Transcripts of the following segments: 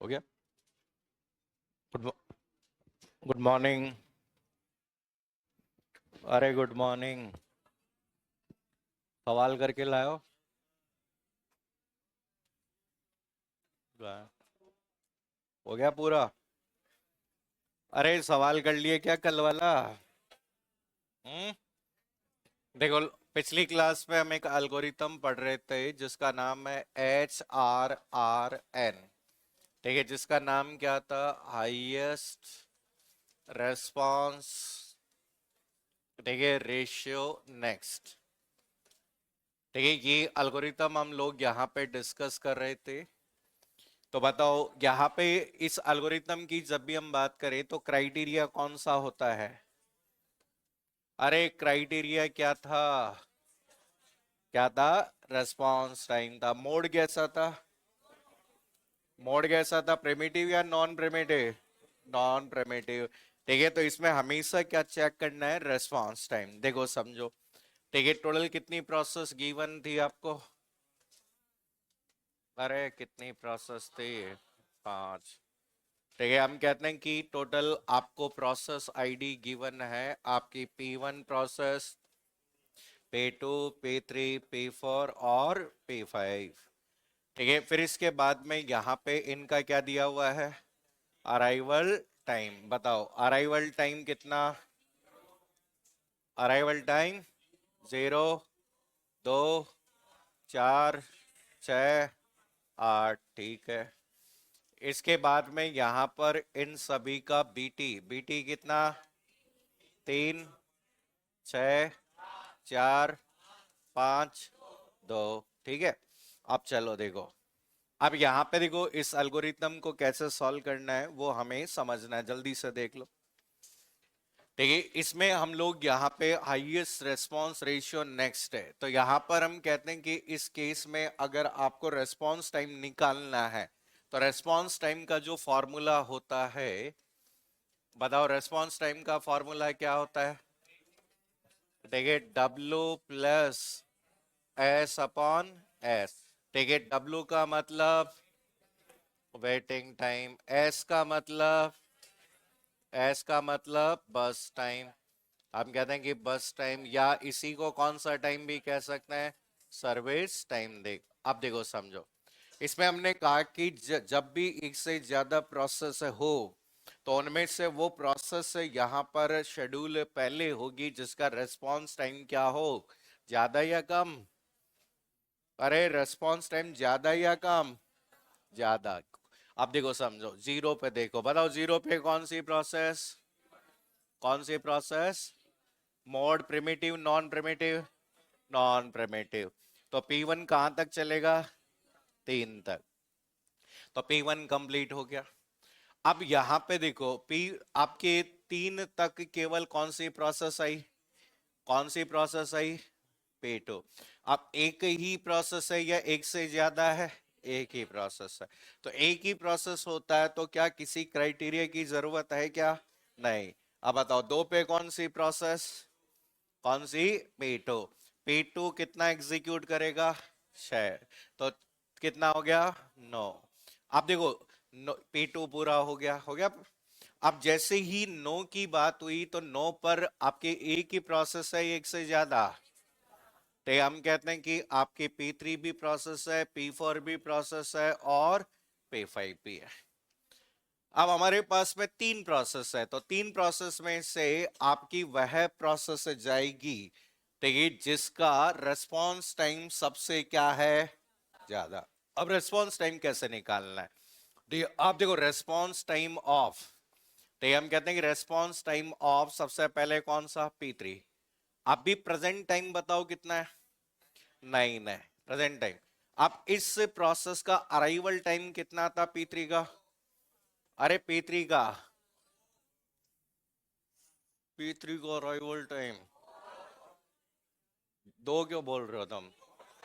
हो गया। Good good morning. अरे गुड मॉर्निंग। सवाल करके लाओ। हो गया पूरा। अरे सवाल कर लिए क्या कल वाला? हम्म। देखो, पिछली क्लास में हम एक एल्गोरिथम पढ़ रहे थे जिसका नाम है HRRN। ठीक है, जिसका नाम क्या था? हाईएस्ट रेस्पॉन्स, ठीक है, रेशियो नेक्स्ट। ठीक है, ये एल्गोरिथम हम लोग यहाँ पे डिस्कस कर रहे थे। तो बताओ, यहाँ पे इस एल्गोरिथम की जब भी हम बात करें तो क्राइटेरिया कौन सा होता है? अरे क्राइटेरिया क्या था? क्या था? रेस्पॉन्स टाइम था। मोड कैसा था? मोड कैसा था? प्रिमिटिव या नॉन प्रिमिटिव? Non primitive. ठीक है, तो इसमें हमेशा क्या चेक करना है? Response time. देखो समझो, ठीक है, टोटल कितनी प्रोसेस गिवन थी आपको? अरे कितनी प्रोसेस थी? 5। ठीक है, हम कहते हैं कि टोटल आपको प्रोसेस आईडी गिवन है आपकी P1 process, P2, P3, P4 और P5। ठीक है, फिर इसके बाद में यहाँ पे इनका क्या दिया हुआ है? Arrival time. बताओ अराइवल टाइम कितना? Arrival time 0, 2, 4, 6, 8। ठीक है, इसके बाद में यहाँ पर इन सभी का बीटी। बीटी कितना? 3, 6, 4, 5, 2। ठीक है, अब चलो देखो। अब यहाँ पे देखो, इस एल्गोरिथम को कैसे सॉल्व करना है वो हमें समझना है। जल्दी से देख लो। ठीक है, इसमें हम लोग यहाँ पे हाईएस्ट रेस्पॉन्स रेशियो नेक्स्ट है, तो यहाँ पर हम कहते हैं कि इस केस में अगर आपको रेस्पॉन्स टाइम निकालना है तो रेस्पॉन्स टाइम का जो फॉर्मूला होता है, बताओ रेस्पॉन्स टाइम का फॉर्मूला क्या होता है? ठीक है, W plus S upon S। ठीक है, W का मतलब वेटिंग टाइम, S का मतलब बस टाइम। हम कहते हैं कि बस टाइम, या इसी को कौन सा टाइम भी कह सकते हैं? Service time. देख, अब देखो समझो, इसमें हमने कहा कि जब भी एक से ज्यादा प्रोसेस हो तो उनमें से वो प्रोसेस यहाँ पर शेड्यूल पहले होगी जिसका रेस्पॉन्स टाइम क्या हो? ज्यादा या कम? अरे रेस्पॉन्स टाइम ज्यादा या कम? ज्यादा। अब देखो समझो, जीरो पे देखो, बताओ जीरो पे कौन सी प्रोसेस? कौन सी process? Mode primitive, non primitive? Non primitive. तो P1 कहां तक चलेगा? 3 तक। तो P1 कंप्लीट हो गया। अब यहां पे देखो, P आपके 3 तक केवल कौन सी प्रोसेस आई? कौन सी प्रोसेस आई? P2। अब एक ही प्रोसेस है या एक से ज्यादा है? एक ही प्रोसेस है। तो एक ही प्रोसेस होता है तो क्या किसी क्राइटेरिया की जरूरत है क्या? नहीं। अब बताओ, दो पे कौन सी प्रोसेस? कौन सी? P2। P2 कितना एग्जीक्यूट करेगा? 6। तो कितना हो गया? 9। अब देखो, P2 पूरा हो गया, हो गया। अब जैसे ही 9 की बात हुई तो 9 पर आपके एक ही प्रोसेस है, एक से ज्यादा? तो हम कहते हैं कि आपकी P3 भी प्रोसेस है, P4 भी प्रोसेस है और P5 भी है। अब हमारे पास में 3 प्रोसेस है, तो 3 प्रोसेस में से आपकी वह प्रोसेस जाएगी, ठीक है, जिसका रेस्पॉन्स टाइम सबसे क्या है? ज्यादा। अब रेस्पॉन्स टाइम कैसे निकालना है? आप देखो, रेस्पॉन्स टाइम ऑफ, तो हम कहते हैं कि रेस्पॉन्स टाइम ऑफ सबसे पहले कौन सा? P3। अब भी प्रेजेंट टाइम बताओ कितना है? 9 है प्रेजेंट टाइम। अब इस प्रोसेस का अराइवल टाइम कितना था P3 का? अरे P3 का, P3 का अराइवल टाइम 2 क्यों बोल रहे हो तुम?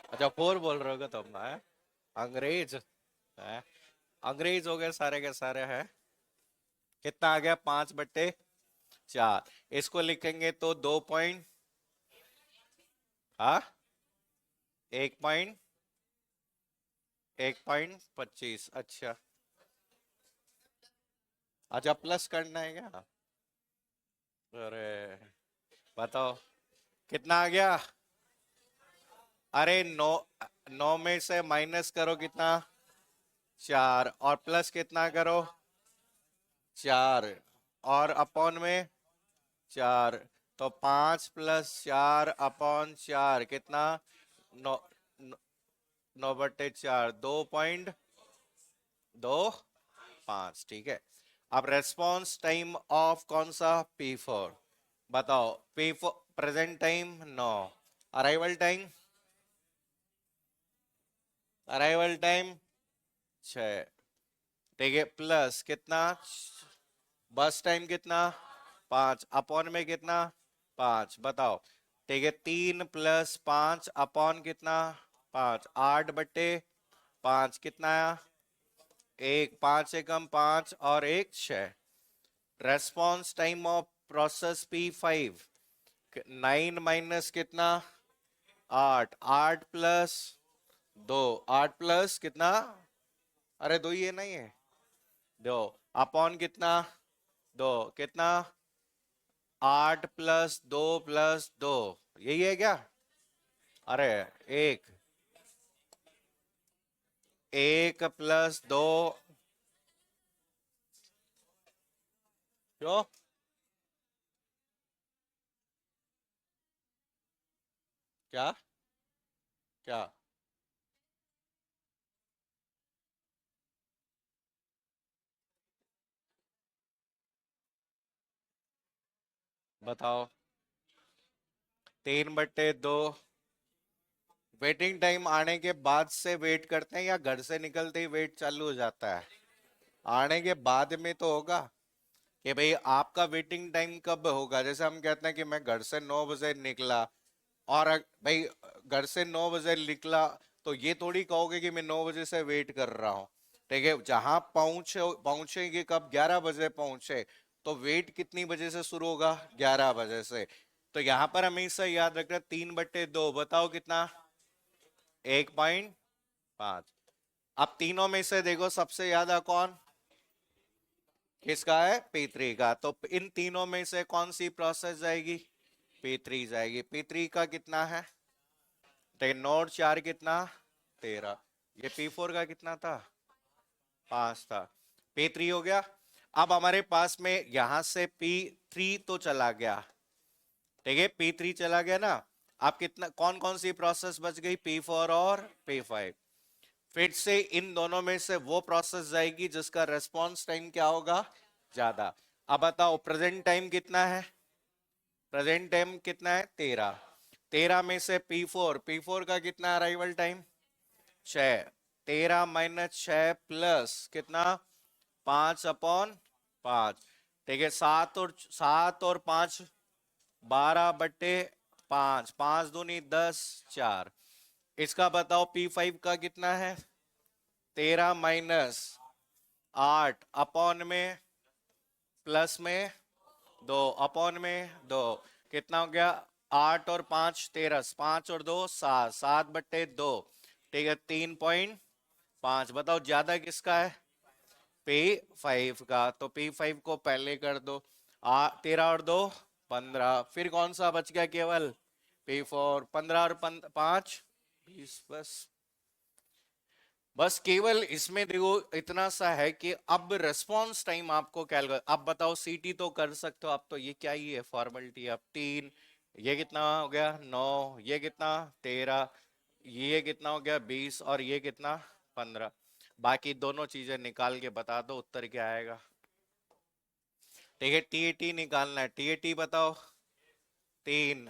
अच्छा 4 बोल रहे हो तुम, है? अंग्रेज है? अंग्रेज हो गए सारे के सारे, है? कितना आ गया? 5/4। इसको लिखेंगे तो 2 पॉइंट, हाँ, 1 पॉइंट 1.25। अच्छा, अच्छा प्लस करना है क्या? अरे बताओ कितना आ गया? अरे नौ, नौ में से माइनस करो कितना? चार, और प्लस कितना करो? चार, और अपॉन में चार, तो 5 + 4 अपॉन 4 कितना? नौ, नौ, 9/4, 2.25, ठीक है। अब रेस्पॉन्स टाइम ऑफ कौन सा? P4। बताओ P4 present time 9, arrival time, arrival time 6, ठीक है, प्लस कितना? बस टाइम कितना? 5, अपॉन में कितना? 5, बताओ, ठीक है, 3 + 5 अपॉन कितना? 5, 8/5 कितना आया? 1, 5 एकम 5 और 1 6। Response time of process P5, 9 minus कितना? 8, 8 + 2, 8 + कितना? अरे दो ही है, नहीं है? दो, अपॉन कितना? 2 कितना? 8 + 2 + 2, यही है क्या? अरे एक, 1 + 2, क्यों? क्या? क्या? बताओ। 3/2 वेटिंग टाइम आने के बाद से वेट करते हैं या घर से निकलते ही वेट चालू हो जाता है? आने के बाद में तो होगा कि भाई आपका वेटिंग टाइम कब होगा। जैसे हम कहते हैं कि मैं घर से 9 बजे निकला, और भाई घर से 9 बजे निकला, तो ये थोड़ी कहोगे कि मैं 9 बजे से वेट कर रहा हूँ। ठीक है, जहां पहुंचेंगे कब? 11 बजे पहुंचे, तो वेट कितनी बजे से शुरू होगा? 11 बजे से। तो यहां पर हमेशा याद रखना 3/2, बताओ कितना? 1.5। अब तीनों में से देखो सबसे ज्यादा कौन, किसका है? P3 का। तो इन तीनों में से कौन सी प्रोसेस जाएगी? P3 जाएगी। P3 का कितना है? तो नोड 4 कितना? 13। ये P4 का कितना था? 5 था। P3 हो गया। अब हमारे पास में यहां से P3 तो चला गया, ठीक है, P3 चला गया ना। अब कितना, कौन कौन सी प्रोसेस बच गई? P4 और P5। फिर से इन दोनों में से वो प्रोसेस जाएगी जिसका रेस्पॉन्स टाइम क्या होगा? ज्यादा। अब बताओ प्रेजेंट टाइम कितना है? प्रेजेंट टाइम कितना है? 13। 13 में से P4 का कितना अराइवल टाइम? 6। 13 - 6 प्लस कितना? 5/5, ठीक है, 7 और 5, 12/5, 5 दूनी 10, 4। इसका बताओ P5 का कितना है? 13 - 8 अपॉन में प्लस में 2 अपॉन में 2, कितना हो गया? 8 और 5 13, 5 और 2 7, 7/2, ठीक है, 3.5। बताओ ज्यादा किसका है? P5 का। तो P5 को पहले कर दो। 13 और 2 15, फिर कौन सा बच गया? केवल P4। 15 और 5 20, बस। बस केवल इसमें देखो इतना सा है कि अब रेस्पॉन्स टाइम आपको कैलकुलेट, अब बताओ सीटी तो कर सकते हो। अब तो ये क्या ही है, फॉर्मेलिटी। अब 3, ये कितना हो गया? 9, ये कितना? 13, ये कितना हो गया? 20, और ये कितना? 15। बाकी दोनों चीजें निकाल के बता दो, उत्तर क्या आएगा? ठीक है, टीएटी निकालना है। टीएटी बताओ। 3,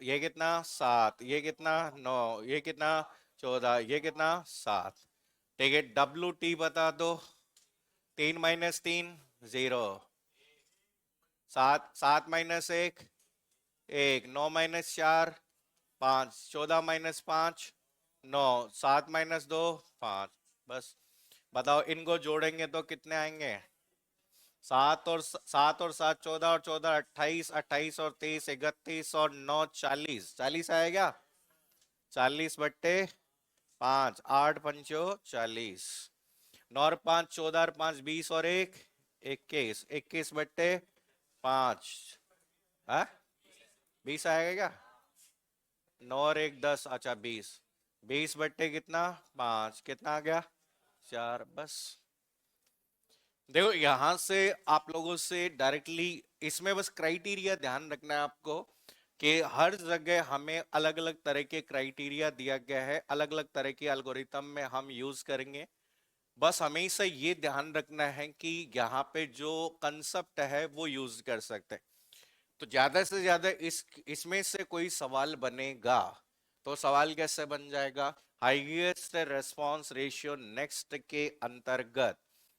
ये कितना? 7, ये कितना? 9, ये कितना? 14, ये कितना? 7। ठीक है, डब्ल्यू टी बता दो। 3 - 3 0, 7 - 1 1, 9 - 4 5, 14 - 5 9, 7 - 2 5, बस। बताओ इनको जोड़ेंगे तो कितने आएंगे? 7 और 7 14, और 14 28, 28 और 23 31, और 9 40, 40 आएगा। 40/5, 8 पंचो 40, 9 और 5 14, और 5 20, और 1 21, 21/5। हाँ, 20 आएगा क्या? 9 और 1 10, अच्छा 20। 20 बट्टे कितना? 5, कितना आ गया? 4, बस। देखो यहां से आप लोगों से डायरेक्टली, इसमें बस क्राइटेरिया ध्यान रखना है आपको कि हर जगह हमें अलग अलग तरह के क्राइटेरिया दिया गया है, अलग अलग तरह के एल्गोरिथम में हम यूज करेंगे। बस हमेशा ये ध्यान रखना है कि यहाँ पे जो कंसेप्ट है वो यूज कर सकते हैं। तो ज्यादा से ज्यादा इसमें से कोई सवाल बनेगा तो सवाल कैसे बन जाएगा? हाईएस्ट रेस्पॉन्स रेशियो नेक्स्ट के अंतर्गत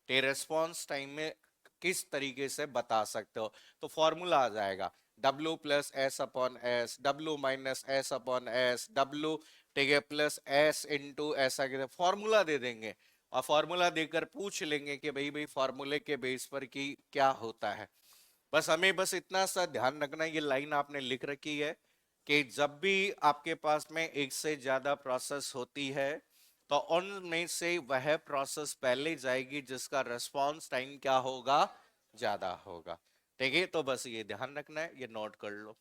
ते रेस्पॉन्स टाइम में किस तरीके से बता सकते हो? तो फॉर्मूला आ जाएगा W+S/S, W-S/S, W, ठीक है, +S इंटू ऐसा फॉर्मूला दे देंगे। और फॉर्मूला देकर पूछ लेंगे कि भाई भाई फॉर्मूले के बेस पर की क्या होता है। बस हमें बस इतना सा ध्यान रखना है, ये लाइन आपने लिख रखी है कि जब भी आपके पास में एक से ज्यादा प्रोसेस होती है तो उनमें से वह प्रोसेस पहले जाएगी जिसका रेस्पॉन्स टाइम क्या होगा? ज्यादा होगा। ठीक है, तो बस ये ध्यान रखना है, ये नोट कर लो।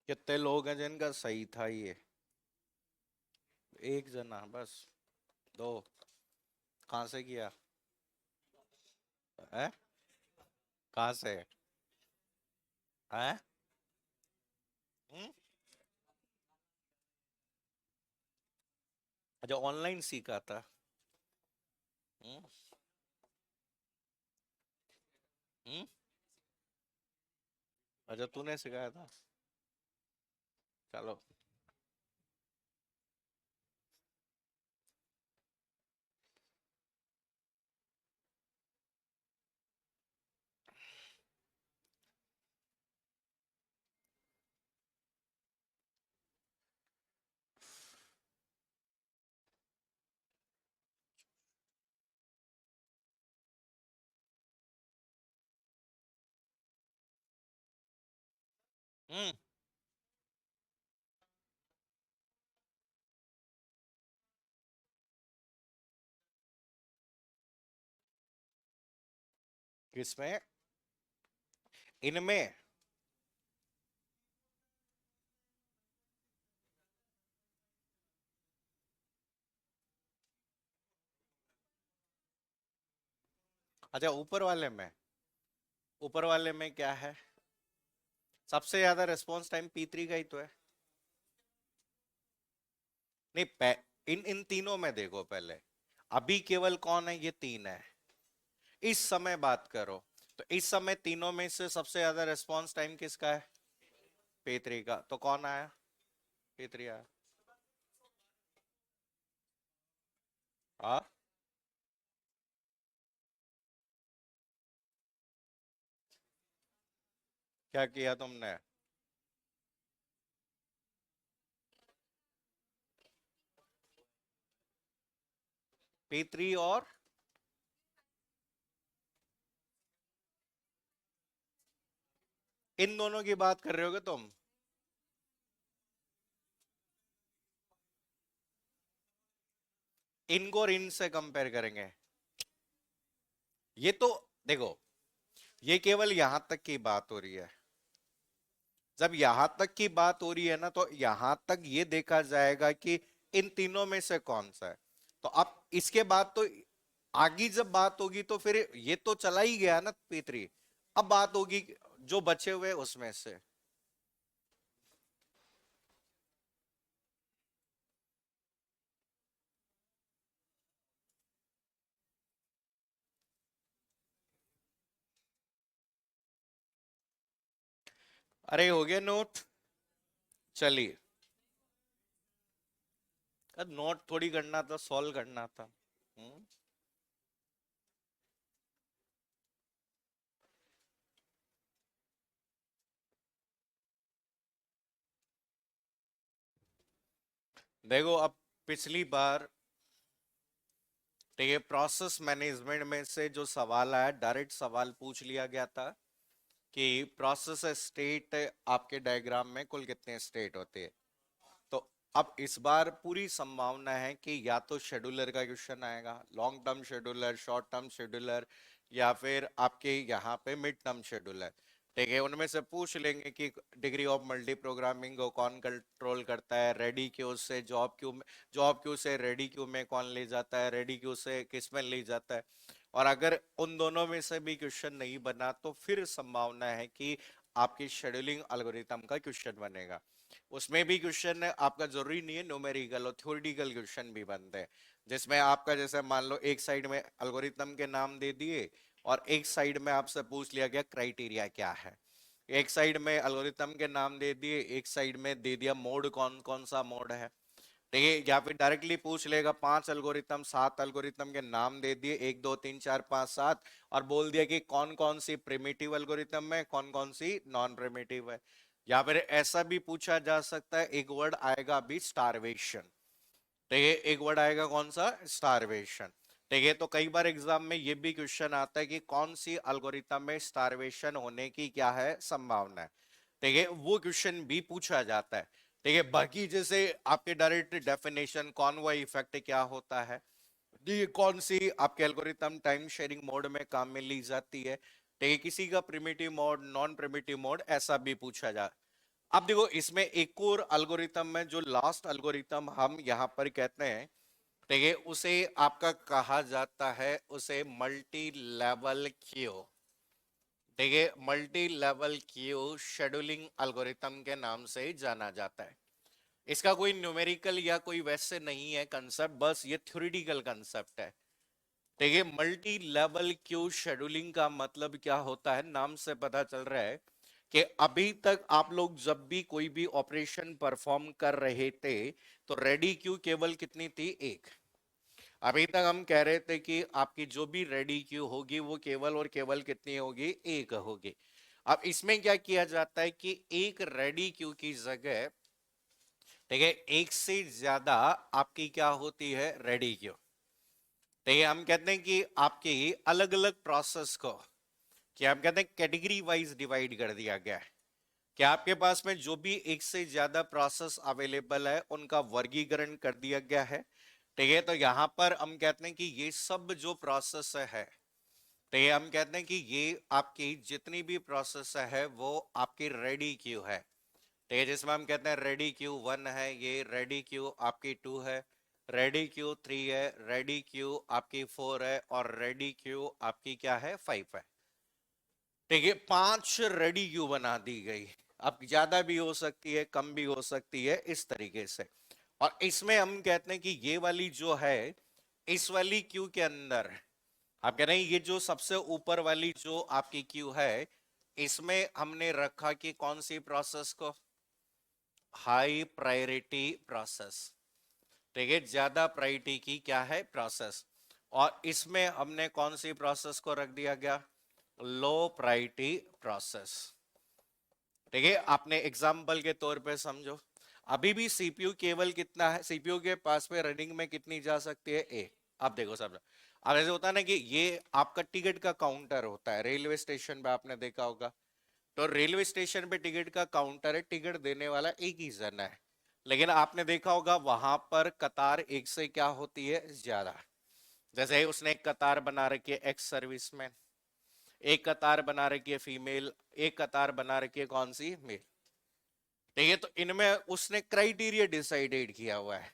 कितने लोग हैं जिनका सही था ये? एक जना बस? दो? कहां से किया है? कहां से है? हम्म? अच्छा, ऑनलाइन सीखा था। हम्म? हम्म? अच्छा, तूने सिखाया था? चलो। हम्म? किसमें? इनमें? अच्छा, ऊपर वाले में? ऊपर वाले में क्या है? सबसे ज्यादा रिस्पॉन्स टाइम P3 का ही तो है। नहीं, इन इन तीनों में देखो पहले, अभी केवल कौन है? ये तीन है। इस समय बात करो तो इस समय तीनों में से सबसे ज्यादा रिस्पॉन्स टाइम किसका है? P3 का। तो कौन आया? P3 आया। हाँ, क्या किया तुमने? P3 और इन दोनों की बात कर रहे होगे तुम? इनको और इनसे कंपेयर करेंगे? ये तो देखो, ये केवल यहां तक की बात हो रही है। जब यहां तक की बात हो रही है ना तो यहां तक ये देखा जाएगा कि इन तीनों में से कौन सा है। तो अब इसके बाद तो आगे जब बात होगी तो फिर ये तो चला ही गया ना P3। अब बात होगी जो बचे हुए उसमें से। अरे हो गया नोट? चलिए, नोट थोड़ी करना था, सॉल्व करना था। हम्म। देखो अब, पिछली बार ठीक है प्रोसेस मैनेजमेंट में से जो सवाल आया, डायरेक्ट सवाल पूछ लिया गया था कि प्रोसेस स्टेट आपके डायग्राम में कुल कितने स्टेट होते हैं। तो अब इस बार पूरी संभावना है कि या तो शेड्यूलर का क्वेश्चन आएगा, long term scheduler, short term scheduler, या फिर आपके यहाँ पे मिड टर्म शेड्यूलर। ठीक है, उनमें से पूछ लेंगे कि डिग्री ऑफ मल्टी प्रोग्रामिंग को कौन कंट्रोल करता है, रेडी क्यू से जॉब क्यू से रेडी क्यू में कौन ले जाता है, रेडी क्यू से किस में ले जाता है। और अगर उन दोनों में से भी क्वेश्चन नहीं बना तो फिर संभावना है कि आपकी शेड्यूलिंग एल्गोरिथम का क्वेश्चन बनेगा। उसमें भी क्वेश्चन आपका जरूरी नहीं है न्यूमेरिकल, और थ्योरेटिकल क्वेश्चन भी बनते हैं, जिसमें आपका जैसे मान लो एक साइड में एल्गोरिथम के नाम दे दिए और एक साइड में आपसे पूछ लिया गया क्राइटेरिया क्या है। एक साइड में एल्गोरिथम के नाम दे दिए, एक साइड में दे दिया मोड, कौन कौन सा मोड है। ठीक है, या फिर डायरेक्टली पूछ लेगा 5 एल्गोरिथम, 7 एल्गोरिथम के नाम दे दिए, 1 2 3 4 5 7, और बोल दिया कि कौन कौन सी प्रिमिटिव एल्गोरिथम है, कौन कौन सी नॉन प्रिमिटिव है। या फिर ऐसा भी पूछा जा सकता है, एक वर्ड आएगा अभी स्टारवेशन। ठीक है, एक वर्ड आएगा कौन सा, स्टारवेशन। ठीक है, तो कई बार एग्जाम में ये भी क्वेश्चन आता है कि कौन सी एल्गोरिथम में स्टारवेशन होने की क्या है संभावना है। ठीक है, वो क्वेश्चन भी पूछा जाता है। ठीक है, बाकी जैसे आपके डायरेक्ट डेफिनेशन कॉन्वॉय इफेक्ट क्या होता है, ये कौन सी आपके एल्गोरिथम टाइम शेयरिंग मोड में काम में ली जाती है, ठीक है, किसी का primitive mode, non primitive mode, ऐसा भी पूछा जा। अब देखो इसमें एक और एल्गोरिथम में, जो लास्ट एल्गोरिथम हम यहाँ पर कहते हैं, ठीक है, उसे आपका कहा जाता है उसे मल्टी लेवल क्यू। ठीक है, multi level queue scheduling algorithm के नाम से जाना जाता है। इसका कोई न्यूमेरिकल या कोई वैसे नहीं है कंसेप्ट, बस ये थ्योरेटिकल कंसेप्ट है। ठीक है, मल्टी लेवल क्यू शेड्यूलिंग का मतलब क्या होता है, नाम से पता चल रहा है कि अभी तक आप लोग जब भी कोई भी ऑपरेशन परफॉर्म कर रहे थे तो रेडी क्यू केवल कितनी थी, एक। अभी तक हम कह रहे थे कि आपकी जो भी रेडी क्यू होगी वो केवल और केवल कितनी होगी, एक होगी। अब इसमें क्या किया जाता है कि एक रेडी क्यू की जगह, ठीक है, एक से ज्यादा आपकी क्या होती है, रेडी क्यू। ठीक है, हम कहते हैं कि आपकी अलग अलग प्रोसेस को, कि हम कहते हैं कैटेगरी वाइज डिवाइड कर दिया गया है, कि आपके पास में जो भी एक से ज्यादा प्रोसेस अवेलेबल है उनका वर्गीकरण कर दिया गया है। ठीक है, तो यहां पर हम कहते हैं कि ये सब जो प्रोसेस है, तो ये हम कहते हैं कि ये आपकी जितनी भी प्रोसेस है वो आपकी रेडी क्यू है। ठीक है, जिसमें हम कहते हैं रेडी क्यू 1 है, ये रेडी क्यू आपकी 2 है, रेडी क्यू 3 है, रेडी क्यू आपकी 4 है, और रेडी क्यू आपकी क्या है, 5 है। ठीक है, 5 रेडी क्यू बना दी गई। अब ज्यादा भी हो सकती है, कम भी हो सकती है, इस तरीके से। और इसमें हम कहते हैं कि ये वाली जो है, इस वाली क्यू के अंदर आप कह रहे हैं ये जो सबसे ऊपर वाली जो आपकी क्यू है, इसमें हमने रखा कि कौन सी प्रोसेस को, हाई प्रायोरिटी प्रोसेस। ठीक है, ज्यादा प्रायोरिटी की क्या है, प्रोसेस। और इसमें हमने कौन सी प्रोसेस को रख दिया गया, लो प्रायोरिटी प्रोसेस। ठीक है, आपने एग्जाम्पल के तौर पे समझो, अभी भी सीपीयू केवल कितना है, सीपीयू के पास में रनिंग में कितनी जा सकती है, एक। अब देखो सब, अब ऐसे होता है ना कि ये आपका टिकट का काउंटर होता है, रेलवे स्टेशन पे आपने देखा होगा। तो रेलवे स्टेशन पे टिकट का काउंटर है, टिकट देने वाला एक ही जन है, लेकिन आपने देखा होगा वहां पर कतार एक से क्या होती है, ज्यादा। जैसे उसने एक कतार बना रखी है एक्स सर्विसमैन, एक कतार बना रखी है फीमेल, एक कतार बना रखी है कौन सी, मेल। ठीक है, तो इनमें उसने क्राइटेरिया डिसाइडेड किया हुआ है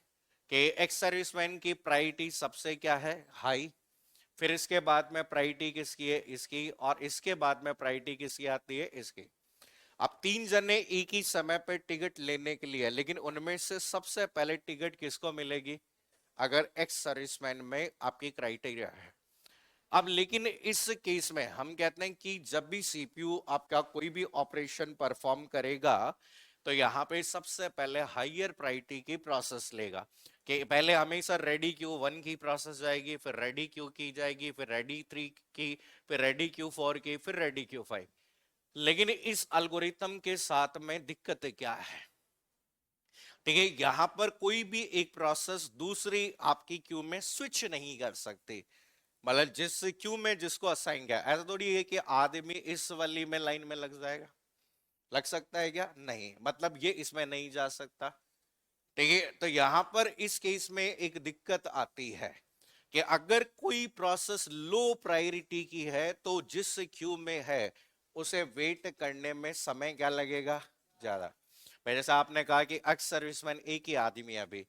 कि एक्स सर्विसमैन की प्रायोरिटी सबसे क्या है, हाई। फिर इसके बाद में प्रायोरिटी किसकी है, इसकी, और इसके बाद में प्रायोरिटी किसकी आती है, इसकी। अब 3 जने एक ही समय पे टिकट लेने के लिए, लेकिन उनमें से सबसे पहले टिकट किसको मिलेगी, अगर एक्स सर्विसमैन में आपकी क्राइटेरिया है। अब लेकिन इस केस में हम कहते हैं कि जब भी सीपीयू आपका कोई भी ऑपरेशन परफॉर्म करेगा तो यहाँ पे सबसे पहले हायर प्रायोरिटी की प्रोसेस लेगा कि पहले हमेशा रेडी क्यू वन की प्रोसेस जाएगी, फिर रेडी क्यू की जाएगी, फिर रेडी थ्री की, फिर रेडी क्यू फोर की, फिर रेडी क्यू फाइव। लेकिन इस एल्गोरिथम के साथ में दिक्कत क्या है? ठीक है, यहां पर कोई भी एक प्रोसेस दूसरी आपकी क्यू में स्विच नहीं कर सकती। मतलब जिस क्यू में जिसको असाइन किया, ऐसा थोड़ी है कि आदमी इस वाली में लाइन में लग जाएगा। लग सकता है क्या? नहीं, मतलब ये इसमें नहीं जा सकता। ठीक है, तो यहां पर इस केस में एक दिक्कत आती है कि अगर कोई प्रोसेस लो प्रायोरिटी की है तो जिस क्यू में है उसे वेट करने में समय क्या लगेगा? ज्यादा। भाई जैसा आपने कहा कि एक्स सर्विसमैन एक ही आदमी है अभी,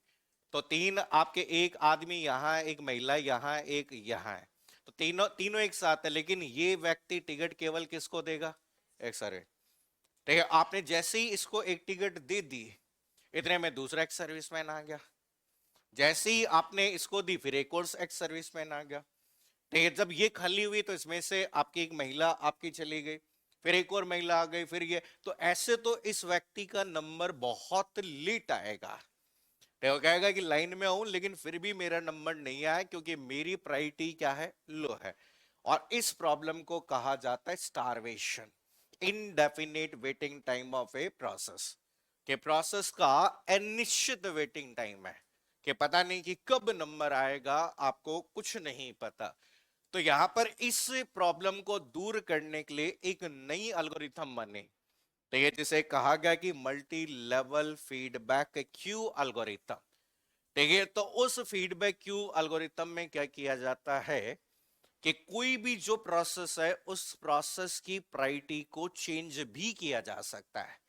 तो तीन आपके, एक आदमी यहाँ, एक महिला यहाँ, एक यहाँ है, तो तीनों तीनों एक साथ है, लेकिन ये व्यक्ति टिकट केवल किसको देगा? एक सर्विस। ठीक है, आपने जैसे ही इसको एक टिकट दे दी, इतने में दूसरा एक्स सर्विसमैन आ गया। जैसे ही आपने इसको दी, फिर एक और एक्स सर्विसमैन आ गया। ठीक है, जब ये खाली हुई तो इसमें से आपकी एक महिला आपकी चली गई, फिर एक और महिला आ गई, फिर ये, तो ऐसे तो इस व्यक्ति का नंबर बहुत लेट आएगा। तो वो कहेगा कि लाइन में हूं लेकिन फिर भी मेरा नंबर नहीं आया क्योंकि मेरी प्रायोरिटी क्या है? लो है। और इस प्रॉब्लम को कहा जाता है starvation, indefinite waiting time of a process. के प्रोसेस का अनिश्चित वेटिंग टाइम है कि पता नहीं कि कब नंबर आएगा, आपको कुछ नहीं पता। तो यहां पर इस प्रॉब्लम को दूर करने के लिए एक नई एल्गोरिथम बनी, तो ये जिसे कहा गया कि multi level feedback queue algorithm. ठीक है, तो उस फीडबैक क्यू एल्गोरिथम में क्या किया जाता है कि कोई भी जो प्रोसेस है उस प्रोसेस की प्रायोरिटी को चेंज भी किया जा सकता है।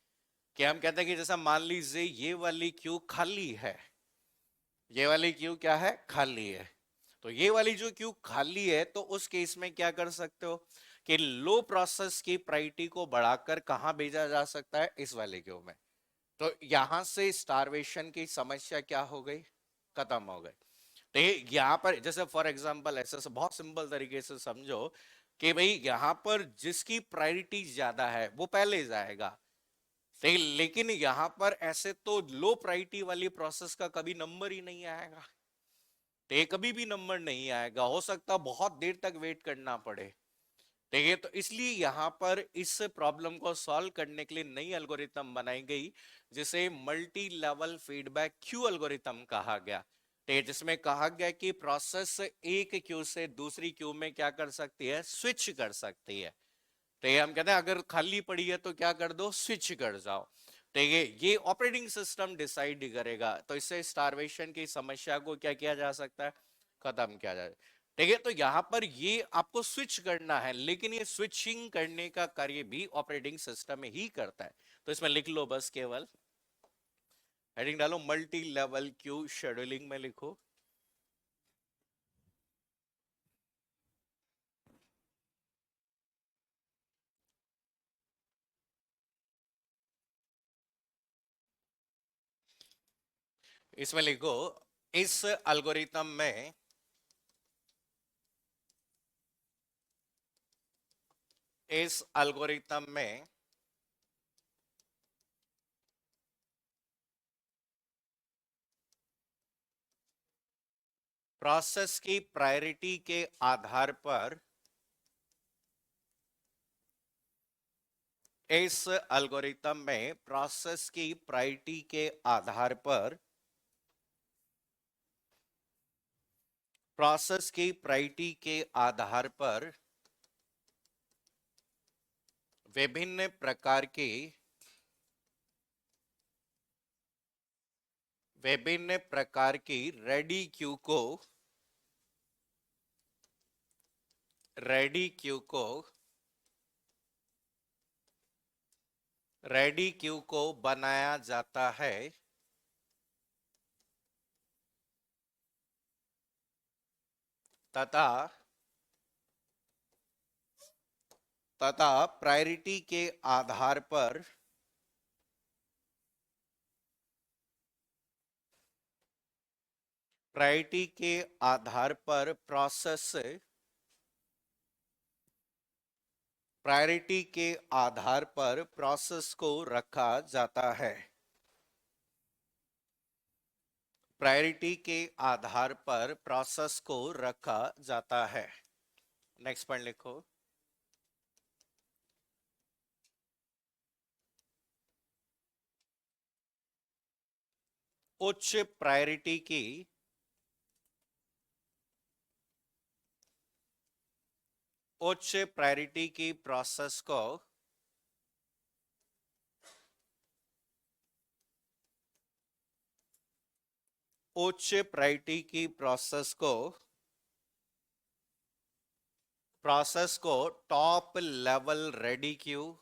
कि हम कहते हैं कि जैसा मान लीजिए ये वाली क्यू खाली है, ये वाली क्यू क्या है? खाली है। तो ये वाली जो क्यू खाली है, तो उस केस में क्या कर सकते हो कि लो प्रोसेस की प्रायोरिटी को बढ़ाकर कहां भेजा जा सकता है? इस वाले क्यू में। तो यहां से स्टारवेशन की समस्या क्या हो गई? खत्म हो गई। तो यहां पर जैसे फॉर एग्जांपल ऐसे से बहुत सिंपल तरीके से समझो कि भाई यहां पर जिसकी प्रायोरिटी ज्यादा है वो पहले जाएगा। लेकिन यहां पर ऐसे तो लो प्रायोरिटी वाली प्रोसेस का कभी नंबर ही नहीं आएगा। तो ये कभी भी नंबर नहीं आएगा, हो सकता बहुत देर तक वेट करना पड़े। ठीक है, तो इसलिए यहां पर इस प्रॉब्लम को सॉल्व करने के लिए नई एल्गोरिथम बनाई गई जिसे multi level feedback queue algorithm कहा गया। ठीक है, जिसमें कहा गया कि प्रोसेस एक क्यू से दूसरी क्यू में क्या कर सकती है? स्विच कर सकती है। ठीक है, हम कहते हैं अगर खाली पड़ी है तो क्या कर दो? स्विच कर जाओ। ठीक है, ये ऑपरेटिंग सिस्टम डिसाइड करेगा, तो इससे स्टारवेशन की समस्या को क्या किया जा सकता है? खत्म किया जाए। ठीक है, तो यहां पर ये आपको स्विच करना है, लेकिन ये स्विचिंग करने का कार्य भी ऑपरेटिंग सिस्टम ही करता है। तो इसमें लिख लो बस, केवल हेडिंग डालो मल्टी लेवल क्यू शेड्यूलिंग में लिखो। इसमें लिखो इस एल्गोरिथम में इस एल्गोरिथम में प्रोसेस की प्रायोरिटी के आधार पर इस एल्गोरिथम में प्रोसेस की प्रायोरिटी के आधार पर प्रोसेस की प्रायोरिटी के आधार पर विभिन्न प्रकार की रेडी क्यू को रेडी क्यू को रेडी क्यू को बनाया जाता है तथा तथा प्रायोरिटी के आधार पर प्रायोरिटी के आधार पर प्रोसेस प्रायोरिटी के आधार पर प्रोसेस को रखा जाता है। प्रायोरिटी के आधार पर प्रोसेस को रखा जाता है। नेक्स्ट पॉइंट लिखो। उच्च प्रायोरिटी की प्रोसेस को टॉप लेवल रेडी क्यू,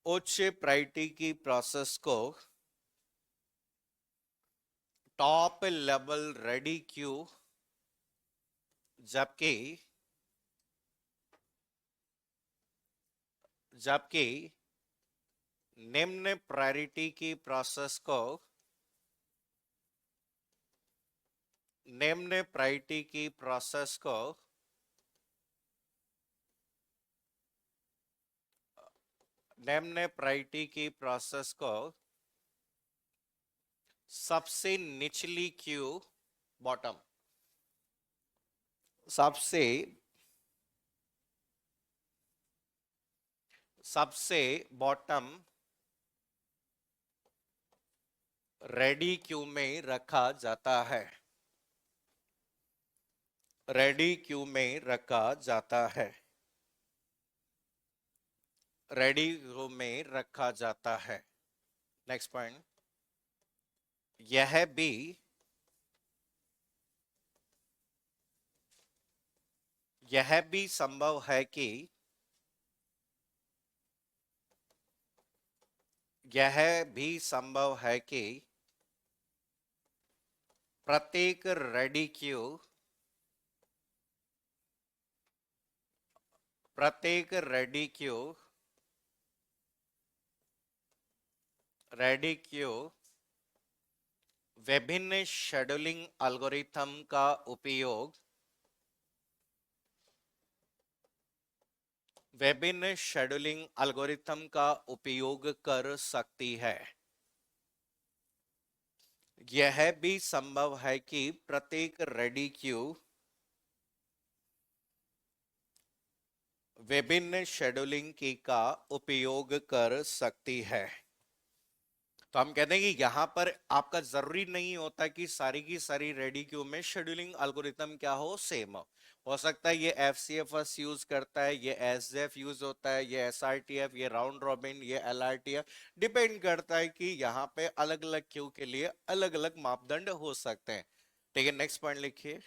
उच्च प्रायोरिटी की प्रोसेस को टॉप लेवल रेडी क्यू, जबकि निम्न प्रायोरिटी की प्रोसेस को निम्न प्रायोरिटी की प्रोसेस को निम्न प्रायोरिटी की प्रोसेस को सबसे निचली क्यू, बॉटम, सबसे बॉटम रेडी क्यू में रखा जाता है। रेडी क्यू में रखा जाता है। रेडी क्यू में रखा जाता है। Next point. यह भी संभव है कि प्रत्येक रेडी क्यू विभिन्न शेड्यूलिंग एल्गोरिथम का उपयोग कर सकती है। यह भी संभव है कि प्रत्येक रेडी क्यू विभिन्न शेड्यूलिंग की का उपयोग कर सकती है। तो हम कहते हैं कि यहां पर आपका जरूरी नहीं होता कि सारी की सारी रेडी क्यू में शेड्यूलिंग एल्गोरिथम क्या हो, सेम हो सकता है ये एफसीएफएस यूज करता है, ये एसजेएफ यूज होता है, ये एसआरटीएफ, ये राउंड रॉबिन, ये एलआरटीएफ, डिपेंड करता है कि यहाँ पे अलग अलग क्यू के लिए अलग अलग मापदंड हो सकते हैं। ठीक है, नेक्स्ट पॉइंट लिखिए।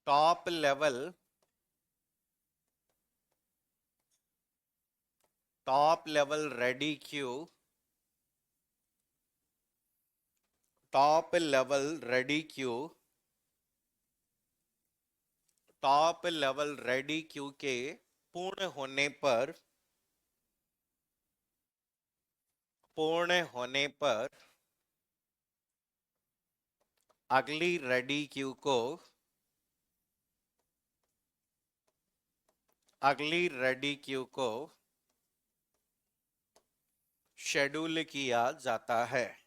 टॉप लेवल रेडी क्यू के पूर्ण होने पर अगली रेडी क्यू को शेड्यूल किया जाता है।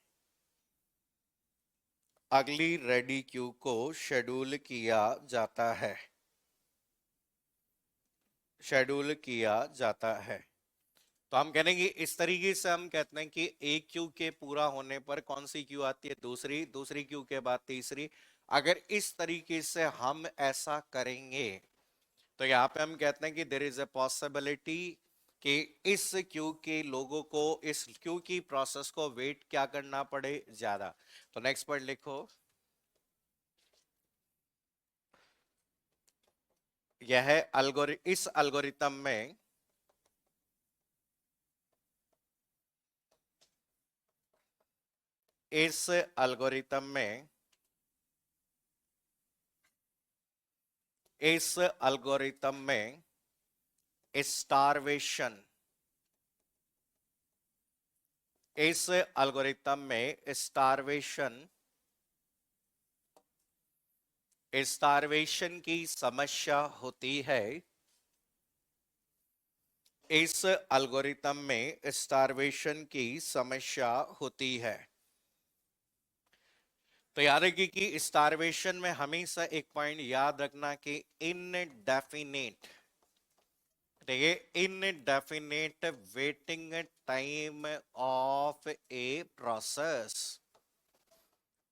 अगली रेडी क्यू को शेड्यूल किया जाता है। तो हम कहेंगे इस तरीके से हम कहते हैं कि एक क्यू के पूरा होने पर कौन सी क्यू आती है, दूसरी क्यू के बाद तीसरी। अगर इस तरीके से हम ऐसा करेंगे तो यहाँ पे हम कहते हैं कि देयर इज अ पॉसिबिलिटी कि इस क्यू के लोगों को इस क्यू की प्रोसेस को वेट क्या करना पड़े, ज्यादा। तो नेक्स्ट पॉइंट लिखो। इस एल्गोरिथम में स्टारवेशन, इस एल्गोरिथम में स्टारवेशन की समस्या होती है। इस एल्गोरिथम में स्टारवेशन की समस्या होती है। तो याद रखिए कि स्टारवेशन में हमेशा एक पॉइंट याद रखना कि इनडेफिनेट, देखिए indefinite waiting time of a process,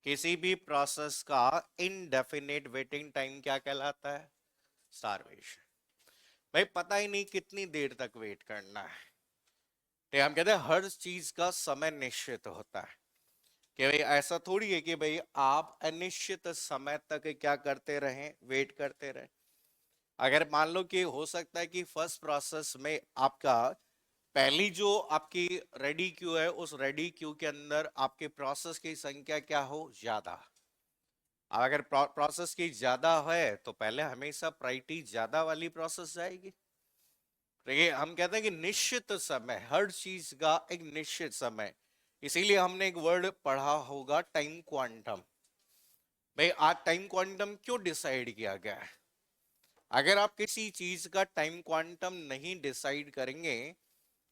किसी भी प्रोसेस का इनडेफिनेट वेटिंग टाइम क्या कहलाता है? स्टारवेशन। भाई पता ही नहीं कितनी देर तक वेट करना है। तो हम कहते हैं हर चीज का समय निश्चित होता है कि भाई ऐसा थोड़ी है कि भाई आप अनिश्चित समय तक क्या करते रहें, वेट करते रहें। अगर मान लो कि हो सकता है कि फर्स्ट प्रोसेस में आपका पहली जो आपकी रेडी क्यू है, उस रेडी क्यू के अंदर आपके प्रोसेस की संख्या क्या हो, ज्यादा। अब अगर प्रोसेस की ज्यादा है तो पहले हमेशा प्रायोरिटी ज्यादा वाली प्रोसेस जाएगी। देखिए हम कहते हैं कि निश्चित समय, हर चीज का एक निश्चित समय, इसीलिए हमने एक वर्ड पढ़ा होगा टाइम क्वांटम। भाई आज टाइम क्वांटम क्यों डिसाइड किया गया है? अगर आप किसी चीज का टाइम क्वांटम नहीं डिसाइड करेंगे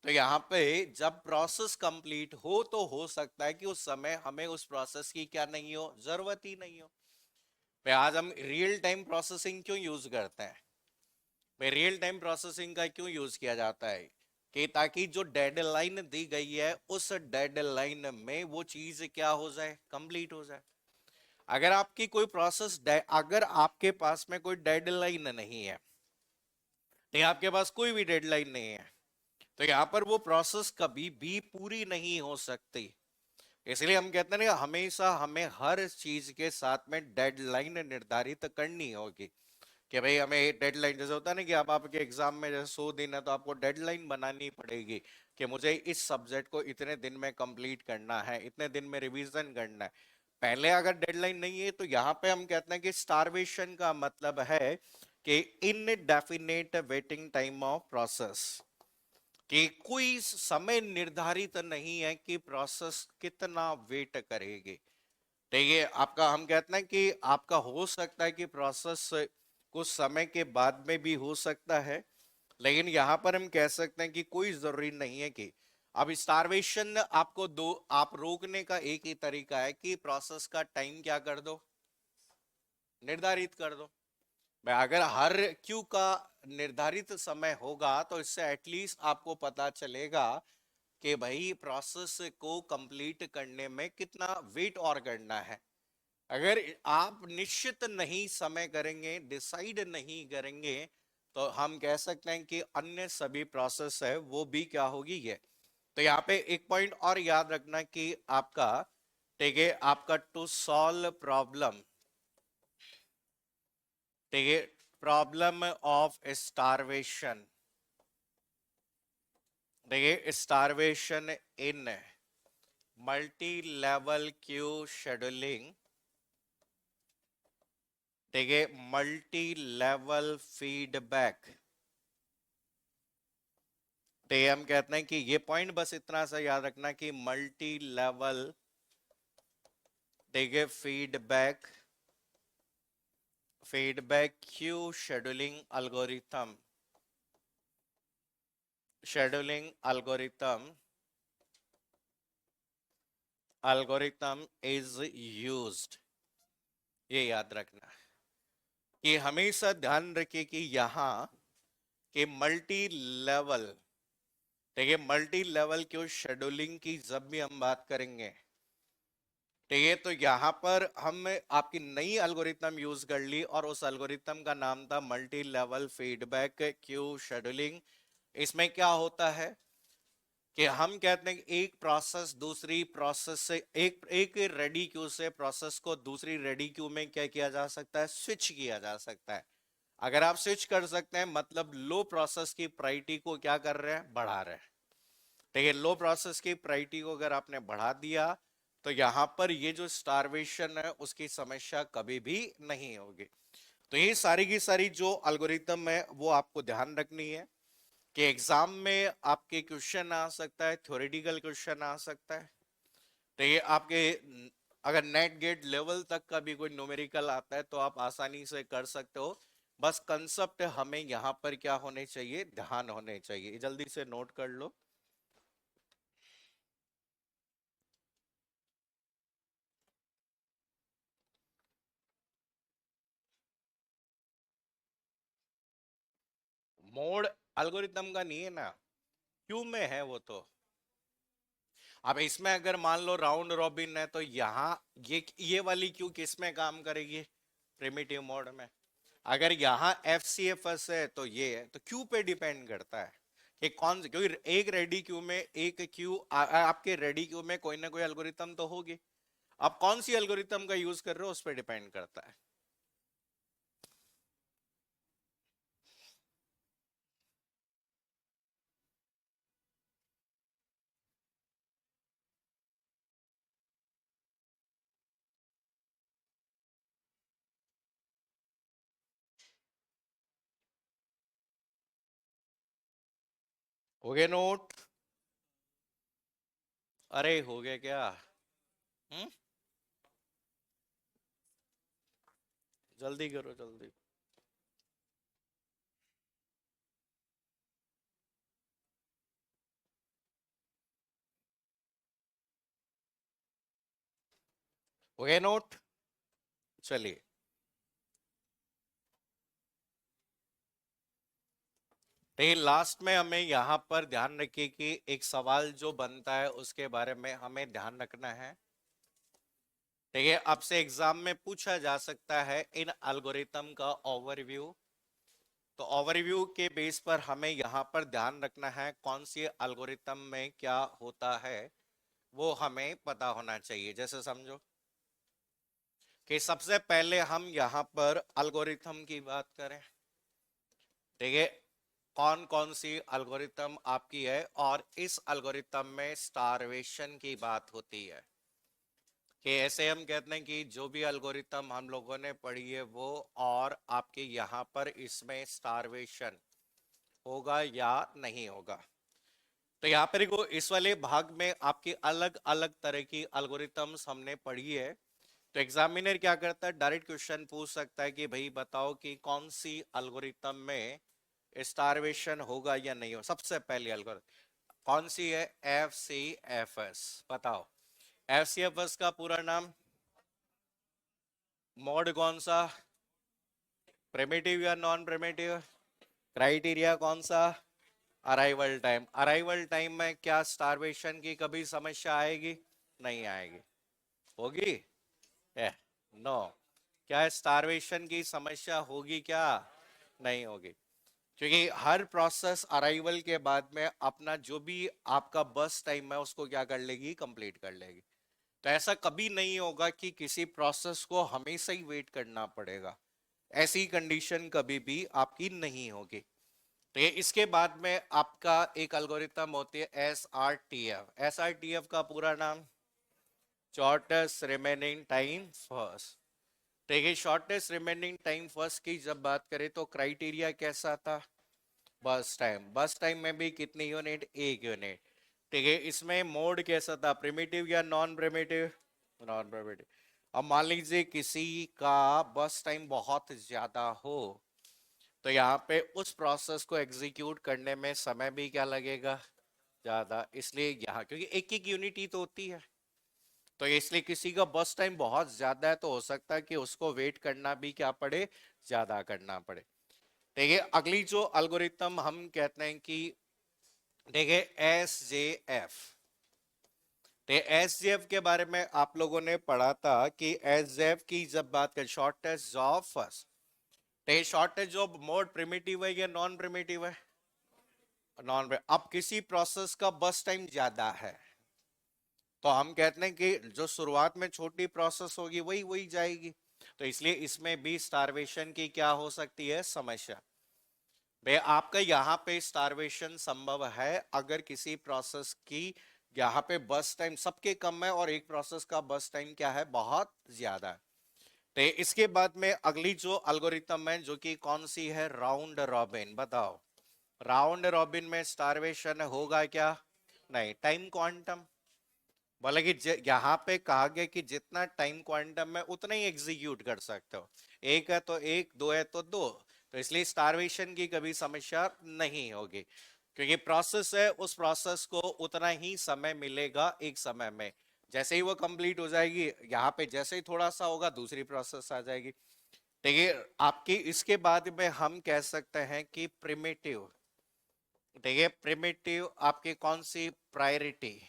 तो यहाँ पे जब प्रोसेस कंप्लीट हो तो हो सकता है कि उस समय हमें उस प्रोसेस की क्या नहीं हो, जरूरत ही नहीं हो। भाई आज हम रियल टाइम प्रोसेसिंग क्यों यूज करते हैं? भाई रियल टाइम प्रोसेसिंग का क्यों यूज किया जाता है? कि ताकि जो डेडलाइन दी गई है उस डेडलाइन में वो चीज क्या हो जाए, कंप्लीट हो जाए। अगर आपकी कोई प्रोसेस, अगर आपके पास में कोई डेडलाइन नहीं है, नहीं आपके पास कोई भी डेडलाइन नहीं है, तो यहाँ पर वो प्रोसेस कभी भी पूरी नहीं हो सकती। इसलिए हम कहते हैं ना हमेशा हमें हर चीज के साथ में डेडलाइन निर्धारित करनी होगी कि भाई हमें डेडलाइन, जैसे होता है ना कि आप आपके एग्जाम में जैसे 100 दिन है तो आपको डेडलाइन बनानी पड़ेगी कि मुझे इस सब्जेक्ट को इतने दिन में कंप्लीट करना है, इतने दिन में रिवीजन करना है। पहले अगर डेडलाइन नहीं है तो यहाँ पे हम कहते हैं कि स्टारवेशन का मतलब है कि indefinite waiting time of process, कि कोई समय निर्धारित नहीं है कि प्रोसेस कितना वेट करेगी। देखिए आपका, हम कहते हैं कि आपका हो सकता है कि प्रोसेस कुछ समय के बाद में भी हो सकता है, लेकिन यहां पर हम कह सकते हैं कि कोई जरूरी नहीं है कि अब स्टारवेशन आपको दो, आप रोकने का एक ही तरीका है कि प्रोसेस का टाइम क्या कर दो, निर्धारित कर दो। मैं अगर हर क्यू का निर्धारित समय होगा तो इससे एटलीस्ट आपको पता चलेगा कि भाई प्रोसेस को कंप्लीट करने में कितना वेट और करना है। अगर आप निश्चित नहीं समय करेंगे, डिसाइड नहीं करेंगे, तो हम कह सकते हैं कि अन्य सभी प्रोसेस है वो भी क्या होगी ये। तो यहाँ पे एक पॉइंट और याद रखना कि आपका, ठीक है, आपका टू सॉल्व प्रॉब्लम, ठीक है, प्रॉब्लम ऑफ स्टारवेशन, देखिए स्टारवेशन इन मल्टी लेवल क्यू शेड्यूलिंग, ठीक है, मल्टी लेवल फीडबैक। तो ये हम कहते हैं कि ये पॉइंट बस इतना सा याद रखना कि मल्टी लेवल, ठीक है, feedback, feedback queue scheduling algorithm, scheduling algorithm is used, ये याद रखना कि हमेशा ध्यान रखिए कि यहाँ के मल्टी लेवल, ठीक है, मल्टी लेवल क्यू शेड्यूलिंग की जब भी हम बात करेंगे, ठीक है, तो यहाँ पर हम आपकी नई एल्गोरिथम यूज कर ली और उस एल्गोरिथम का नाम था multi level feedback queue scheduling. इसमें क्या होता है कि हम कहते हैं कि एक प्रोसेस दूसरी प्रोसेस से, एक रेडी क्यू से प्रोसेस को दूसरी रेडी क्यू में क्या किया जा सकता है, स्विच किया जा सकता है। अगर आप स्विच कर सकते हैं मतलब लो प्रोसेस की प्रायोरिटी को क्या कर रहे हैं, बढ़ा रहे हैं। ठीक है, लो प्रोसेस की प्रायोरिटी को अगर आपने बढ़ा दिया तो यहां पर ये जो स्टारवेशन है उसकी समस्या कभी भी नहीं होगी। तो ये सारी की सारी जो एल्गोरिथम है वो आपको ध्यान रखनी है। कि एग्जाम में आपके क्वेश्चन आ सकता है, थ्योरेटिकल क्वेश्चन आ सकता है। तो ये आपके अगर नेट गेट लेवल तक का भी कोई न्यूमेरिकल आता है तो आप आसानी से कर सकते हो। बस कंसेप्ट हमें यहाँ पर क्या होने चाहिए, ध्यान होने चाहिए। जल्दी से नोट कर लो। मोड एल्गोरिथम का नहीं है ना, क्यू में है वो तो। अब इसमें अगर मान लो राउंड रॉबिन है तो यहाँ ये वाली क्यू किस में काम करेगी, प्रिमिटिव मोड में। अगर यहाँ एफ सी एफ एस है तो ये है, तो क्यू पे डिपेंड करता है कि कौन से, क्योंकि एक रेडी क्यू में एक क्यू आपके रेडी क्यू में कोई ना कोई एल्गोरिथम तो होगी। आप कौन सी एल्गोरिथम का यूज कर रहे हो उस पर डिपेंड करता है। हो गए नोट? अरे हो गया क्या? हम्म, जल्दी करो जल्दी। हो गए नोट? चलिए, लेकिन लास्ट में हमें यहाँ पर ध्यान रखिए कि एक सवाल जो बनता है उसके बारे में हमें ध्यान रखना है। ठीक है, आपसे एग्जाम में पूछा जा सकता है इन एल्गोरिथम का ओवरव्यू। तो ओवरव्यू के बेस पर हमें यहाँ पर ध्यान रखना है कौन सी एल्गोरिथम में क्या होता है, वो हमें पता होना चाहिए। जैसे समझो कि सबसे पहले हम यहाँ पर एल्गोरिथम की बात करें। ठीक है, कौन कौन सी एल्गोरिथम आपकी है, और इस एल्गोरिथम में स्टारवेशन की बात होती है। कि ऐसे हम कहते हैं कि जो भी एल्गोरिथम हम लोगों ने पढ़ी है वो, और आपके यहाँ पर इसमें स्टारवेशन होगा या नहीं होगा। तो यहाँ पर देखो, इस वाले भाग में आपकी अलग अलग तरह की एल्गोरिथम्स हमने पढ़ी है। तो एग्जामिनर क्या करता है, डायरेक्ट क्वेश्चन पूछ सकता है कि भाई बताओ कि कौन सी एल्गोरिथम में स्टारवेशन होगा या नहीं हो। सबसे पहली एल्गोरिथम कौन सी है, एफ सी एफ एस। बताओ, एफ सी एफ एस का पूरा नाम, मोड कौन सा, प्रिमिटिव या नॉन प्रिमिटिव, क्राइटेरिया कौन सा, अराइवल टाइम। अराइवल टाइम में क्या स्टारवेशन की कभी समस्या आएगी? नहीं आएगी। होगी? है? नो। क्या स्टारवेशन की समस्या होगी क्या? नहीं होगी। क्योंकि हर प्रोसेस अराइवल के बाद में अपना जो भी आपका बस टाइम है उसको क्या कर लेगी, कंप्लीट कर लेगी। तो ऐसा कभी नहीं होगा कि किसी प्रोसेस को हमेशा ही वेट करना पड़ेगा। ऐसी कंडीशन कभी भी आपकी नहीं होगी। तो ये इसके बाद में आपका एक एल्गोरिथम होती है S R T F. S R T F का पूरा नाम, शॉर्टेस्ट रिमेनिंग टाइम फर्स्ट। देखिए, शॉर्टेस्ट रिमेनिंग टाइम फर्स्ट की जब बात करें तो क्राइटेरिया कैसा था, बस टाइम। बस टाइम में भी कितनी यूनिट, एक यूनिट। ठीक है, इसमें मोड कैसा था, प्रिमिटिव या नॉन प्रिमिटिव, नॉन प्रिमिटिव। अब मान लीजिए किसी का बस टाइम बहुत ज्यादा हो, तो यहाँ पे उस प्रोसेस को एग्जीक्यूट करने में समय भी क्या लगेगा, ज्यादा। इसलिए यहाँ क्योंकि एक एक यूनिट ही तो होती है, तो इसलिए किसी का बस टाइम बहुत ज्यादा है तो हो सकता है कि उसको वेट करना भी क्या पड़े, ज्यादा करना पड़े। देखिए, अगली जो अल्गोरिथम हम कहते हैं कि, देखिए एस जे एफ। एस जे एफ के बारे में आप लोगों ने पढ़ा था कि एस जे एफ की जब बात करें, शॉर्टेस्ट जॉब फर्स्ट। तो शॉर्टेज जॉब मोड प्रिमिटिव है या नॉन प्रिमिटिव है, नॉन। अब किसी प्रोसेस का बस टाइम ज्यादा है तो हम कहते हैं कि जो शुरुआत में छोटी प्रोसेस होगी वही वही जाएगी। तो इसलिए इसमें भी स्टारवेशन की क्या हो सकती है, समस्या। भाई आपका यहाँ पे स्टारवेशन संभव है अगर किसी प्रोसेस की यहाँ पे बस टाइम सबके कम है और एक प्रोसेस का बस टाइम क्या है, बहुत ज्यादा है। तो इसके बाद में अगली जो एल्गोरिथम है जो कि कौन सी है, राउंड रॉबिन। बताओ, राउंड रॉबिन में स्टारवेशन होगा क्या? नहीं। टाइम क्वांटम बोला कि यहाँ पे कहा गया कि जितना टाइम क्वांटम है उतना ही एग्जीक्यूट कर सकते हो। एक है तो एक, दो है तो दो, तो इसलिए स्टारवेशन की कभी समस्या नहीं होगी, क्योंकि प्रोसेस है, उस प्रोसेस को उतना ही समय मिलेगा एक समय में। जैसे ही वो कंप्लीट हो जाएगी, यहाँ पे जैसे ही थोड़ा सा होगा दूसरी प्रोसेस आ जाएगी। देखिए आपकी इसके बाद में हम कह सकते हैं कि प्रिमिटिव। देखिए प्रिमिटिव आपकी कौन सी प्रायोरिटी,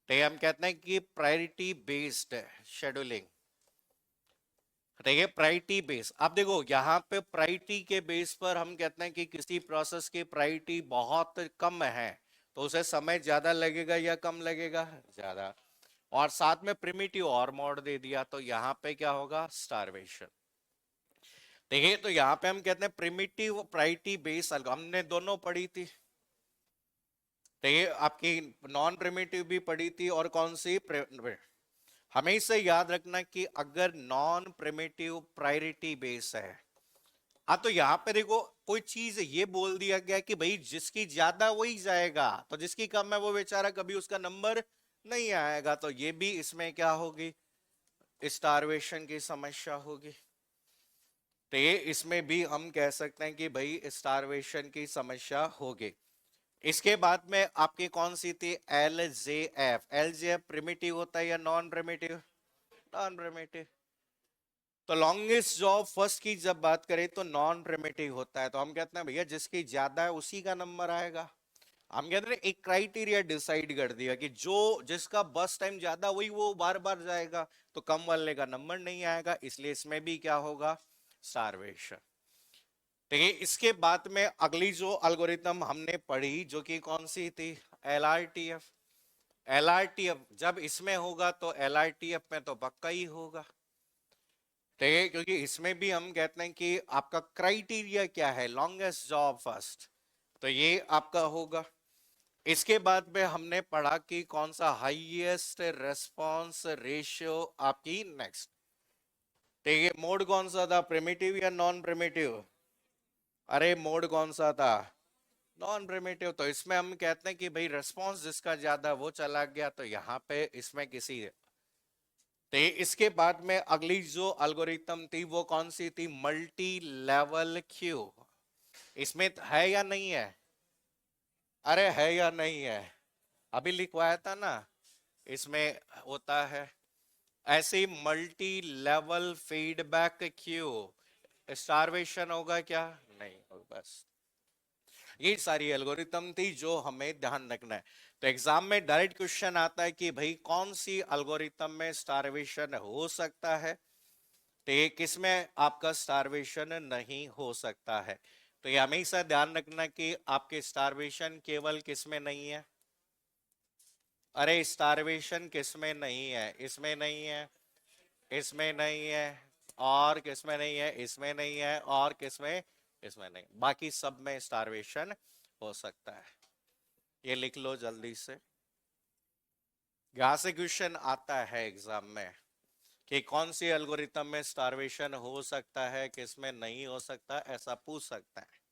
देखिए हम कहते हैं कि प्रायोरिटी बेस्ड शेड्यूलिंग। देखिए प्रायोरिटी बेस, आप देखो यहाँ पे प्रायोरिटी के बेस पर हम कहते हैं कि किसी प्रोसेस की प्रायोरिटी बहुत कम है तो उसे समय ज्यादा लगेगा या कम लगेगा? ज्यादा। और साथ में प्रिमिटिव और मोड दे दिया तो यहाँ पे क्या होगा? स्टारवेशन। देखिए तो यहाँ पे हम कहते हैं प्रिमिटिव प्रायोरिटी बेस, हमने दोनों पढ़ी थी। देखिए आपकी नॉन प्रिमिटिव भी पढ़ी थी और कौन सी हमेशा याद रखना कि अगर नॉन प्रिमिटिव प्रायोरिटी बेस है, हाँ, तो यहाँ पे देखो कोई चीज ये बोल दिया गया कि भाई जिसकी ज्यादा वही जाएगा, तो जिसकी कम है वो बेचारा कभी उसका नंबर नहीं आएगा, तो ये भी इसमें क्या होगी? स्टारवेशन की समस्या होगी। तो ये इसमें भी हम कह सकते हैं कि भाई स्टारवेशन की समस्या होगी। इसके बाद में आपकी कौन सी थी? L J F. L J F primitive होता है या नॉन प्रिमिटिव? Non primitive. तो लॉन्गेस्ट जॉब फर्स्ट की जब बात करें तो नॉन प्रिमिटिव होता है, तो हम कहते हैं भैया जिसकी ज्यादा है उसी का नंबर आएगा। हम कहते हैं एक क्राइटेरिया डिसाइड कर दिया कि जो जिसका बस टाइम ज्यादा वही वो बार बार जाएगा, तो कम वाले का नंबर नहीं आएगा, इसलिए इसमें भी क्या होगा? स्टारवेशन। देखिए इसके बाद में अगली जो एल्गोरिथम हमने पढ़ी जो कि कौन सी थी? एलआरटीएफ। एलआरटीएफ जब इसमें होगा तो एलआरटीएफ में तो पक्का ही होगा। ठीक है, क्योंकि इसमें भी हम कहते हैं कि आपका क्राइटेरिया क्या है? लॉन्गेस्ट जॉब फर्स्ट, तो ये आपका होगा। इसके बाद में हमने पढ़ा कि कौन सा हाईएस्ट रेस्पॉन्स रेशियो आपकी नेक्स्ट। ठीक है, मोड कौन सा था? प्रिमिटिव या नॉन प्रिमिटिव? अरे मोड कौन सा था? Non primitive. तो इसमें हम कहते हैं कि भाई रेस्पॉन्स जिसका ज्यादा वो चला गया, तो यहाँ पे इसमें किसी। तो इसके बाद में अगली जो एल्गोरिथम थी वो कौन सी थी? Multi level Q. इसमें है या नहीं है? अरे है या नहीं है? अभी लिखवाया था ना, इसमें होता है ऐसे multi level feedback queue. Starvation होगा क्या? नहीं होगा। बस ये सारी एल्गोरिथम थी जो हमें ध्यान रखना है। तो एग्जाम में डायरेक्ट क्वेश्चन आता है कि भाई कौन सी एल्गोरिथम में स्टारवेशन हो सकता है, तो ये किसमें आपका स्टारवेशन नहीं हो सकता है। तो ये हमेशा ध्यान रखना कि आपके स्टारवेशन केवल किसमें नहीं है? अरे स्टारवेशन किसमें नहीं है? इसमें नहीं है, इसमें नहीं है, और किसमें नहीं है? इसमें नहीं है, और किसमें? इसमें नहीं। बाकी सब में स्टारवेशन हो सकता है। ये लिख लो जल्दी से। यहां से क्वेश्चन आता है एग्जाम में कि कौन सी एल्गोरिथम में स्टारवेशन हो सकता है, किसमें नहीं हो सकता, ऐसा पूछ सकता है।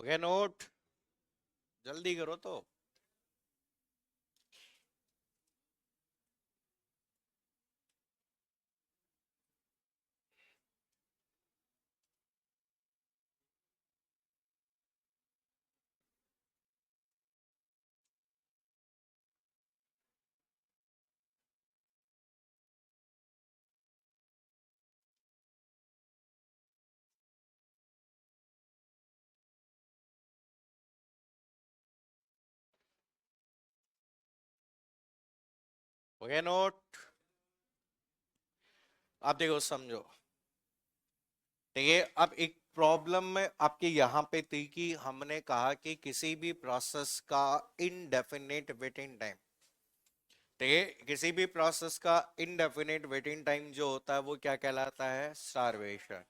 हो गया नोट? जल्दी करो तो। हो गया नोट? आप देखो समझो। ठीक है, अब एक प्रॉब्लम में आपके यहाँ पे थी कि हमने कहा कि किसी भी प्रोसेस का इनडेफिनेट वेटिंग टाइम, ठीक है, किसी भी प्रोसेस का इनडेफिनेट वेटिंग टाइम जो होता है वो क्या कहलाता है? स्टारवेशन।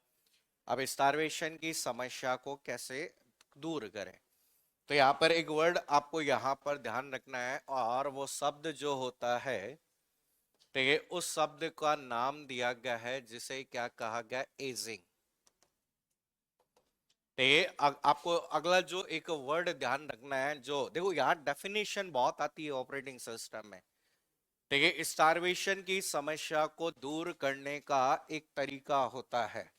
अब स्टारवेशन की समस्या को कैसे दूर करें, तो यहाँ पर एक वर्ड आपको यहाँ पर ध्यान रखना है, और वो शब्द जो होता है, ठीक है, उस शब्द का नाम दिया गया है जिसे क्या कहा गया? एजिंग। आपको अगला जो एक वर्ड ध्यान रखना है, जो देखो यहाँ डेफिनेशन बहुत आती है ऑपरेटिंग सिस्टम में। ठीक है, स्टारवेशन की समस्या को दूर करने का एक तरीका होता है,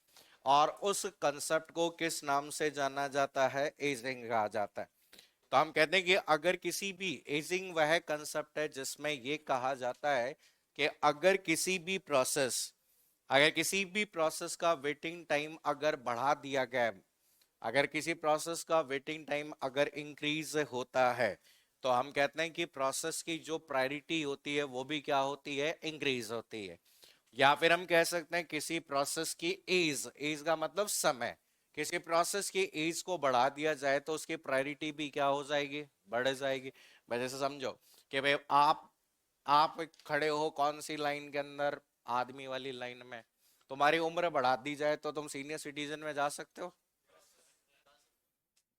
और उस कंसेप्ट को किस नाम से जाना जाता है? एजिंग कहा जाता है। तो हम कहते हैं कि अगर किसी भी एजिंग वह कंसेप्ट है जिसमें यह कहा जाता है कि अगर किसी भी प्रोसेस का वेटिंग टाइम अगर बढ़ा दिया गया, अगर किसी प्रोसेस का वेटिंग टाइम अगर इंक्रीज होता है, तो हम कहते हैं कि प्रोसेस की जो प्रायोरिटी होती है वो भी क्या होती है? इंक्रीज होती है। या फिर हम कह सकते हैं किसी प्रोसेस की एज, एज का मतलब समय, किसी प्रोसेस की एज को बढ़ा दिया जाए तो उसकी प्रायोरिटी भी क्या हो जाएगी? बढ़ जाएगी। भाई जैसे समझो कि भाई आप खड़े हो कौन सी लाइन के अंदर? आदमी वाली लाइन में। तुम्हारी उम्र बढ़ा दी जाए तो तुम सीनियर सिटीजन में जा सकते हो?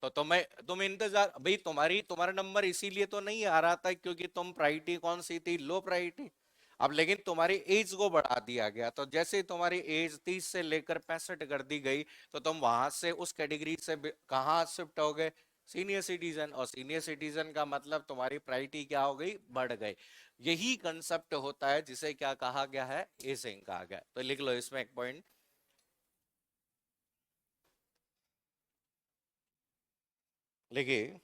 तो तुम इंतजार, भाई तुम्हारा नंबर इसीलिए तो नहीं आ रहा था क्योंकि तुम प्रायोरिटी कौन सी थी? Low priority. अब लेकिन तुम्हारी एज को बढ़ा दिया गया, तो जैसे ही तुम्हारी एज 30 से लेकर 65 कर दी गई, तो तुम वहां से उस कैटेगरी से कहाँ शिफ्ट हो गए? Senior citizen. और सीनियर सिटीजन का मतलब तुम्हारी प्रायोरिटी क्या हो गई? बढ़ गई। यही कंसेप्ट होता है जिसे क्या कहा गया है? एजिंग कहा गया। तो लिख लो इसमें एक पॉइंट, लिखिए,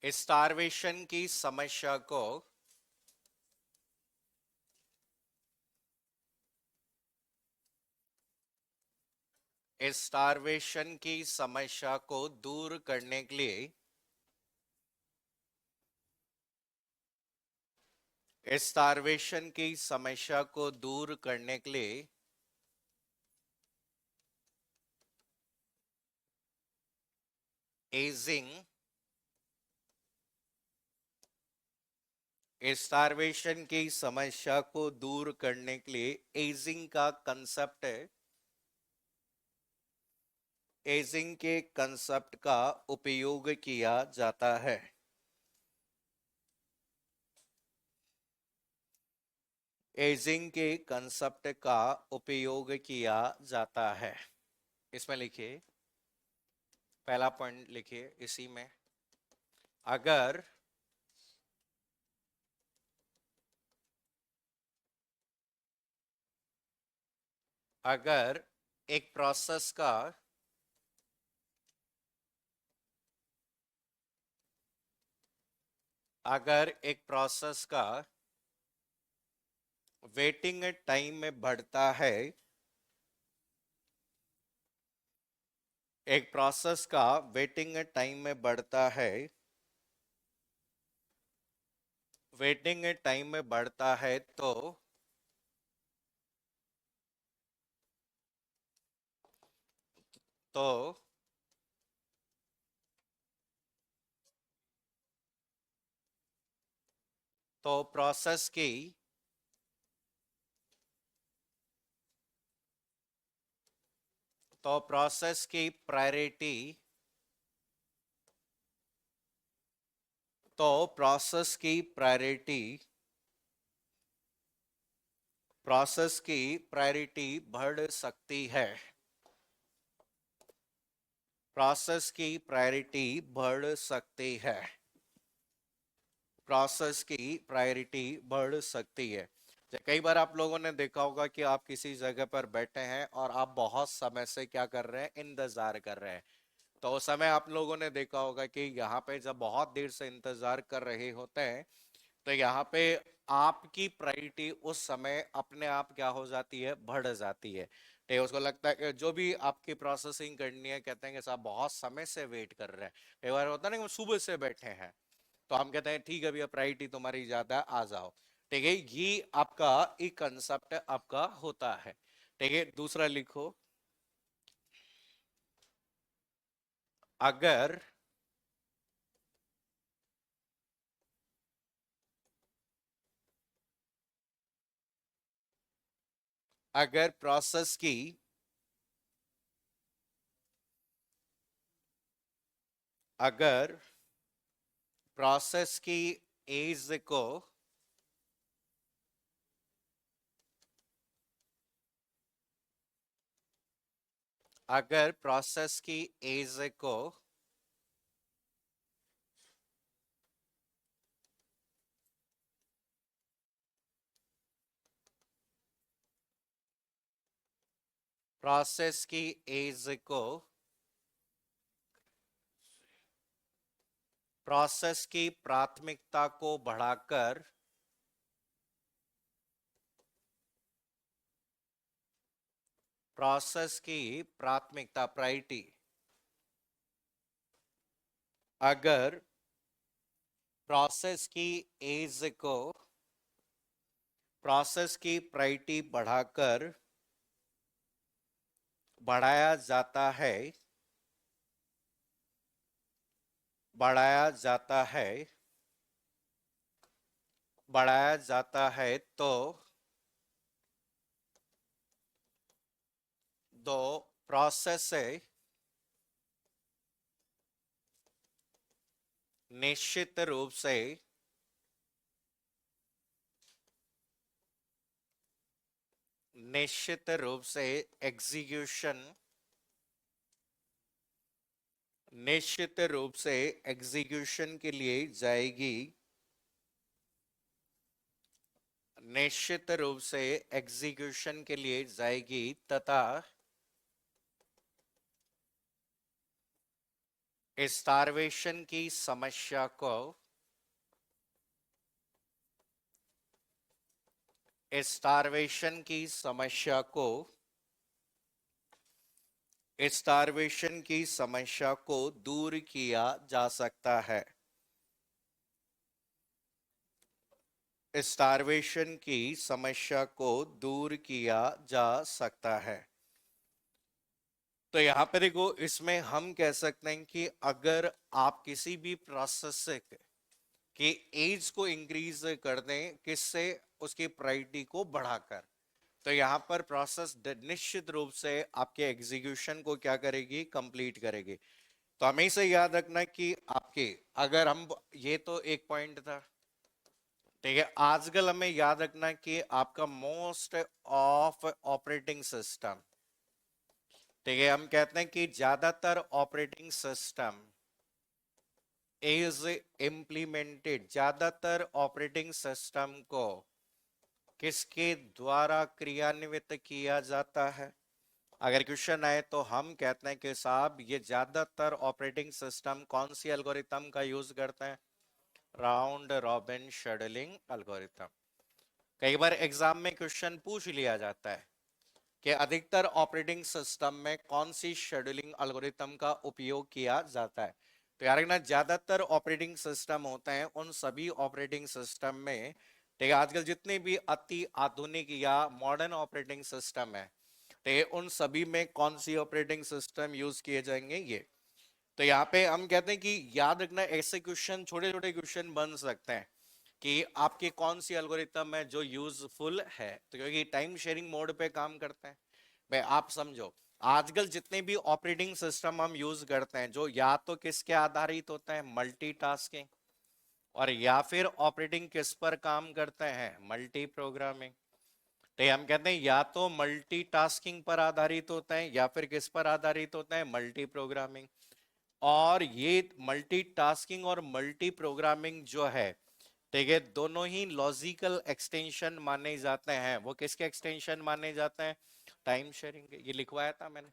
स्टारवेशन की समस्या को स्टारवेशन की समस्या को दूर करने के लिए, स्टारवेशन की समस्या को दूर करने के लिए एजिंग, स्टारवेशन की समस्या को दूर करने के लिए एजिंग का कंसेप्ट है, एजिंग के कंसेप्ट का उपयोग किया जाता है। एजिंग के कंसेप्ट का उपयोग किया जाता है। इसमें लिखिए, पहला पॉइंट लिखिए इसी में, अगर अगर एक प्रोसेस का अगर एक प्रोसेस का वेटिंग टाइम में बढ़ता है, एक प्रोसेस का वेटिंग टाइम में बढ़ता है, वेटिंग टाइम में बढ़ता है, तो तो प्रोसेस की तो प्रोसेस की प्रायोरिटी तो प्रोसेस की प्रायोरिटी प्रोसेस की प्रायोरिटी बढ़ सकती है। प्रोसेस की प्रायोरिटी बढ़ सकती है, प्रोसेस की प्रायोरिटी बढ़ सकती है। कई बार आप लोगों ने देखा होगा कि आप किसी जगह पर बैठे हैं और आप बहुत समय से क्या कर रहे हैं, इंतजार कर रहे हैं। तो उस समय आप लोगों ने देखा होगा कि यहाँ पे जब बहुत देर से इंतजार कर रहे होते हैं तो यहाँ पे आपकी प्रायोरिटी उस समय अपने आप क्या हो जाती है, बढ़ जाती है। ठीक है, उसको लगता है कि जो भी आपकी प्रोसेसिंग करनी है, कहते हैं कि साहब बहुत समय से वेट कर रहे हैं। कई बार होता है ना कि हम सुबह से बैठे हैं तो हम कहते हैं ठीक है भैया प्रायोरिटी तुम्हारी ज्यादा है, आ जाओ। ठीक है, ये आपका एक कंसेप्ट आपका होता है। ठीक है, दूसरा लिखो, अगर अगर प्रोसेस की अगर प्रोसेस की एज को अगर प्रोसेस की एज को प्रोसेस की एज को प्रोसेस की प्राथमिकता को बढ़ाकर प्रोसेस की प्राथमिकता प्रायोरिटी अगर प्रोसेस की एज को प्रोसेस की प्रायोरिटी बढ़ाया जाता है बढ़ाया जाता है बढ़ाया जाता है तो प्रोसेस से निश्चित रूप से निश्चित रूप से एग्जीक्यूशन निश्चित रूप से एग्जीक्यूशन के लिए जाएगी निश्चित रूप से एग्जीक्यूशन के लिए जाएगी तथा स्टारवेशन की समस्या को स्टारवेशन की समस्या को स्टारवेशन की समस्या को दूर किया जा सकता है स्टारवेशन की समस्या को दूर किया जा सकता है। तो यहां पे देखो, इसमें हम कह सकते हैं कि अगर आप किसी भी प्रोसेस की एज को इंक्रीज कर दें, किससे, उसकी प्रायोरिटी को बढ़ाकर, तो यहाँ पर प्रोसेस निश्चित रूप से आपके एग्जीक्यूशन को क्या करेगी, कंप्लीट करेगी। तो हमेशा याद रखना कि आपके, अगर हम, ये तो एक पॉइंट था। ठीक है, आजकल हमें याद रखना कि आपका मोस्ट ऑफ ऑपरेटिंग सिस्टम, ठीक है, हम कहते हैं कि ज्यादातर ऑपरेटिंग सिस्टम इज इम्प्लीमेंटेड, ज्यादातर ऑपरेटिंग सिस्टम को किसके द्वारा क्रियान्वित किया जाता है। अगर क्वेश्चन आए तो हम कहते हैं कि साहब ये ज्यादातर ऑपरेटिंग सिस्टम कौन सी एल्गोरिथम का यूज करते हैं, राउंड रॉबिन शेड्यूलिंग एल्गोरिथम। कई बार एग्जाम में क्वेश्चन पूछ लिया जाता है कि अधिकतर ऑपरेटिंग सिस्टम में कौन सी शेड्यूलिंग एल्गोरिथम का उपयोग किया जाता है। तो यार ना, ज्यादातर ऑपरेटिंग सिस्टम होते हैं, उन सभी ऑपरेटिंग सिस्टम में, ठीक है, आजकल जितने भी अति आधुनिक या मॉडर्न ऑपरेटिंग सिस्टम है, ठीक है, उन सभी में कौन सी ऑपरेटिंग सिस्टम यूज किए जाएंगे, ये। तो यहाँ पे हम कहते हैं कि याद रखना, ऐसे क्वेश्चन, छोटे छोटे क्वेश्चन बन सकते हैं कि आपके कौन सी एल्गोरिथम है जो यूजफुल है, तो क्योंकि टाइम शेयरिंग मोड पे काम करते हैं। भाई आप समझो, आजकल जितने भी ऑपरेटिंग सिस्टम हम यूज करते हैं, जो या तो किसके आधारित होते हैं, मल्टीटास्किंग, और या फिर ऑपरेटिंग किस पर काम करते हैं, मल्टी प्रोग्रामिंग। तो हम कहते हैं या तो मल्टीटास्किंग पर आधारित होते हैं या फिर किस पर आधारित होते हैं, मल्टी प्रोग्रामिंग। और ये मल्टीटास्किंग और मल्टी प्रोग्रामिंग जो है, ठीक है, दोनों ही लॉजिकल एक्सटेंशन माने जाते हैं। वो किसके एक्सटेंशन माने जाते हैं? टाइम शेयरिंग के। ये लिखवाया था मैंने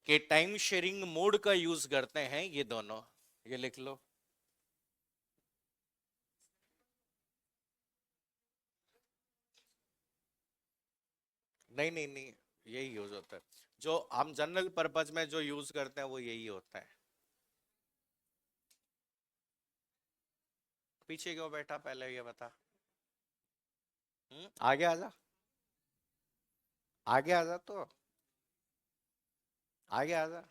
कि टाइम शेयरिंग मोड का यूज करते हैं ये दोनों। ये लिख लो। नहीं नहीं नहीं, यही यूज होता है। जो हम जनरल पर्पज में जो यूज करते हैं वो यही होता है। पीछे क्यों बैठा, पहले ये बता। आगे आजा, आगे आजा तो, आगे आजा।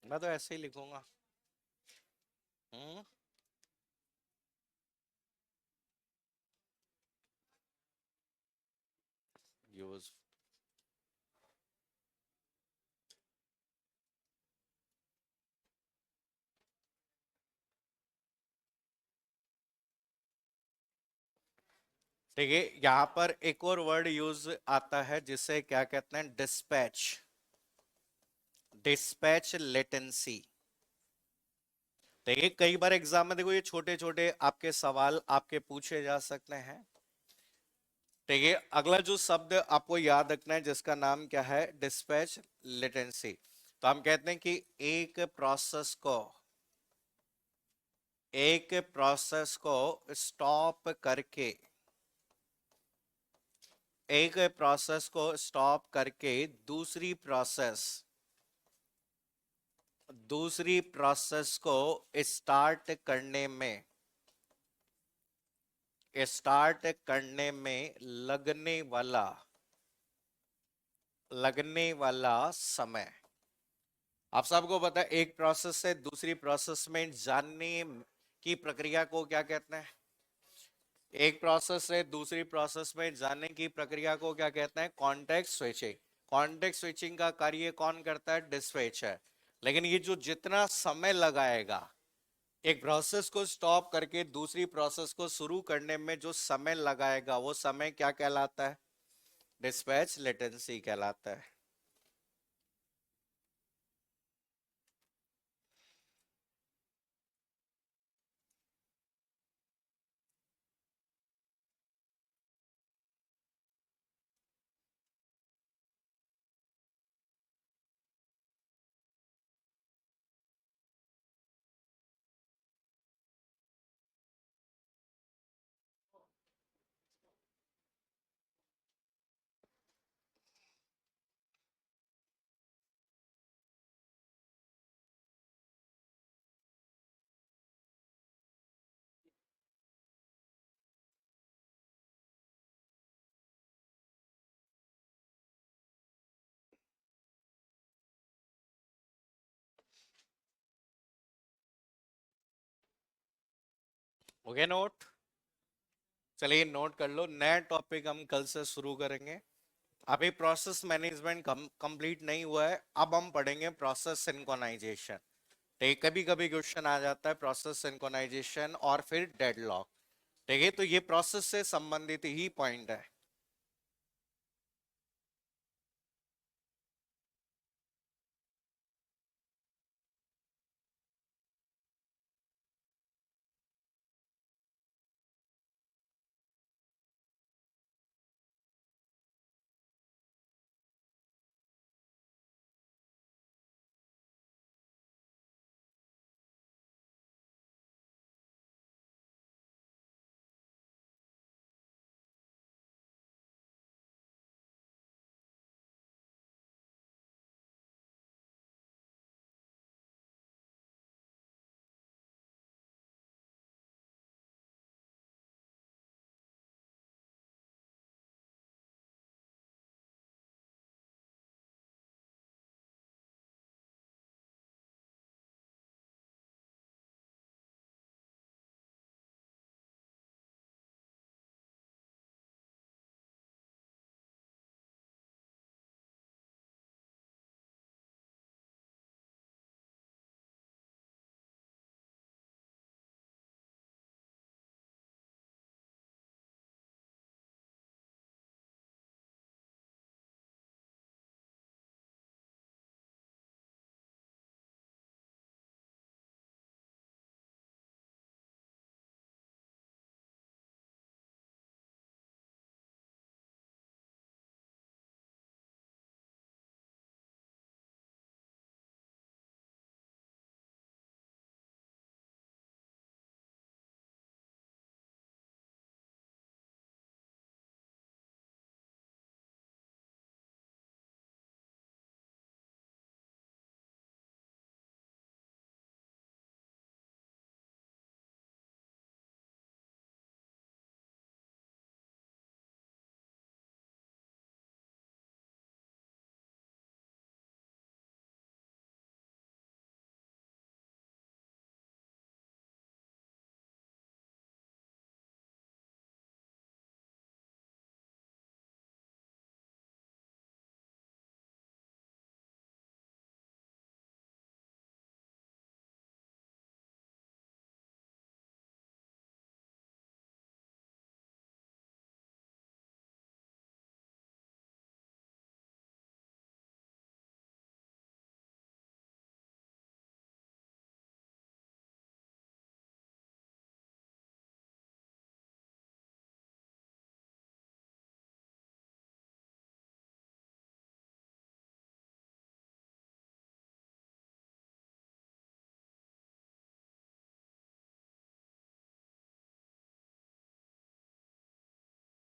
मैं तो ऐसे ही लिखूंगा। हम्म। यूज। ठीक है, यहां पर एक और वर्ड यूज आता है जिसे क्या कहते हैं? डिस्पैच। Dispatch latency. देखिए कई बार एग्जाम में देखो ये छोटे छोटे आपके सवाल आपके पूछे जा सकते हैं। ठीक है, अगला जो शब्द आपको याद रखना है जिसका नाम क्या है? Dispatch latency. तो हम कहते हैं कि एक प्रोसेस को स्टॉप करके, एक प्रोसेस को स्टॉप करके दूसरी प्रोसेस को स्टार्ट करने में स्टार्ट करने में लगने वाला समय। आप सबको पता है एक प्रोसेस से दूसरी प्रोसेस में जाने की प्रक्रिया को क्या कहते हैं? एक प्रोसेस से दूसरी प्रोसेस में जाने की प्रक्रिया को क्या कहते हैं? Context switching. कॉन्टेक्स्ट स्विचिंग का कार्य कौन करता है? डिस्पैच है। लेकिन ये जो जितना समय लगाएगा एक प्रोसेस को स्टॉप करके दूसरी प्रोसेस को शुरू करने में, जो समय लगाएगा वो समय क्या कहलाता है? डिस्पैच लेटेंसी कहलाता है। हो गया नोट? चलिए नोट कर लो, नया टॉपिक हम कल से शुरू करेंगे। अभी प्रोसेस मैनेजमेंट कंप्लीट नहीं हुआ है, अब हम पढ़ेंगे प्रोसेस सिंक्रोनाइजेशन। ठीक, कभी कभी क्वेश्चन आ जाता है प्रोसेस सिंक्रोनाइजेशन और फिर डेडलॉक। ठीक है, तो ये प्रोसेस से संबंधित ही पॉइंट है।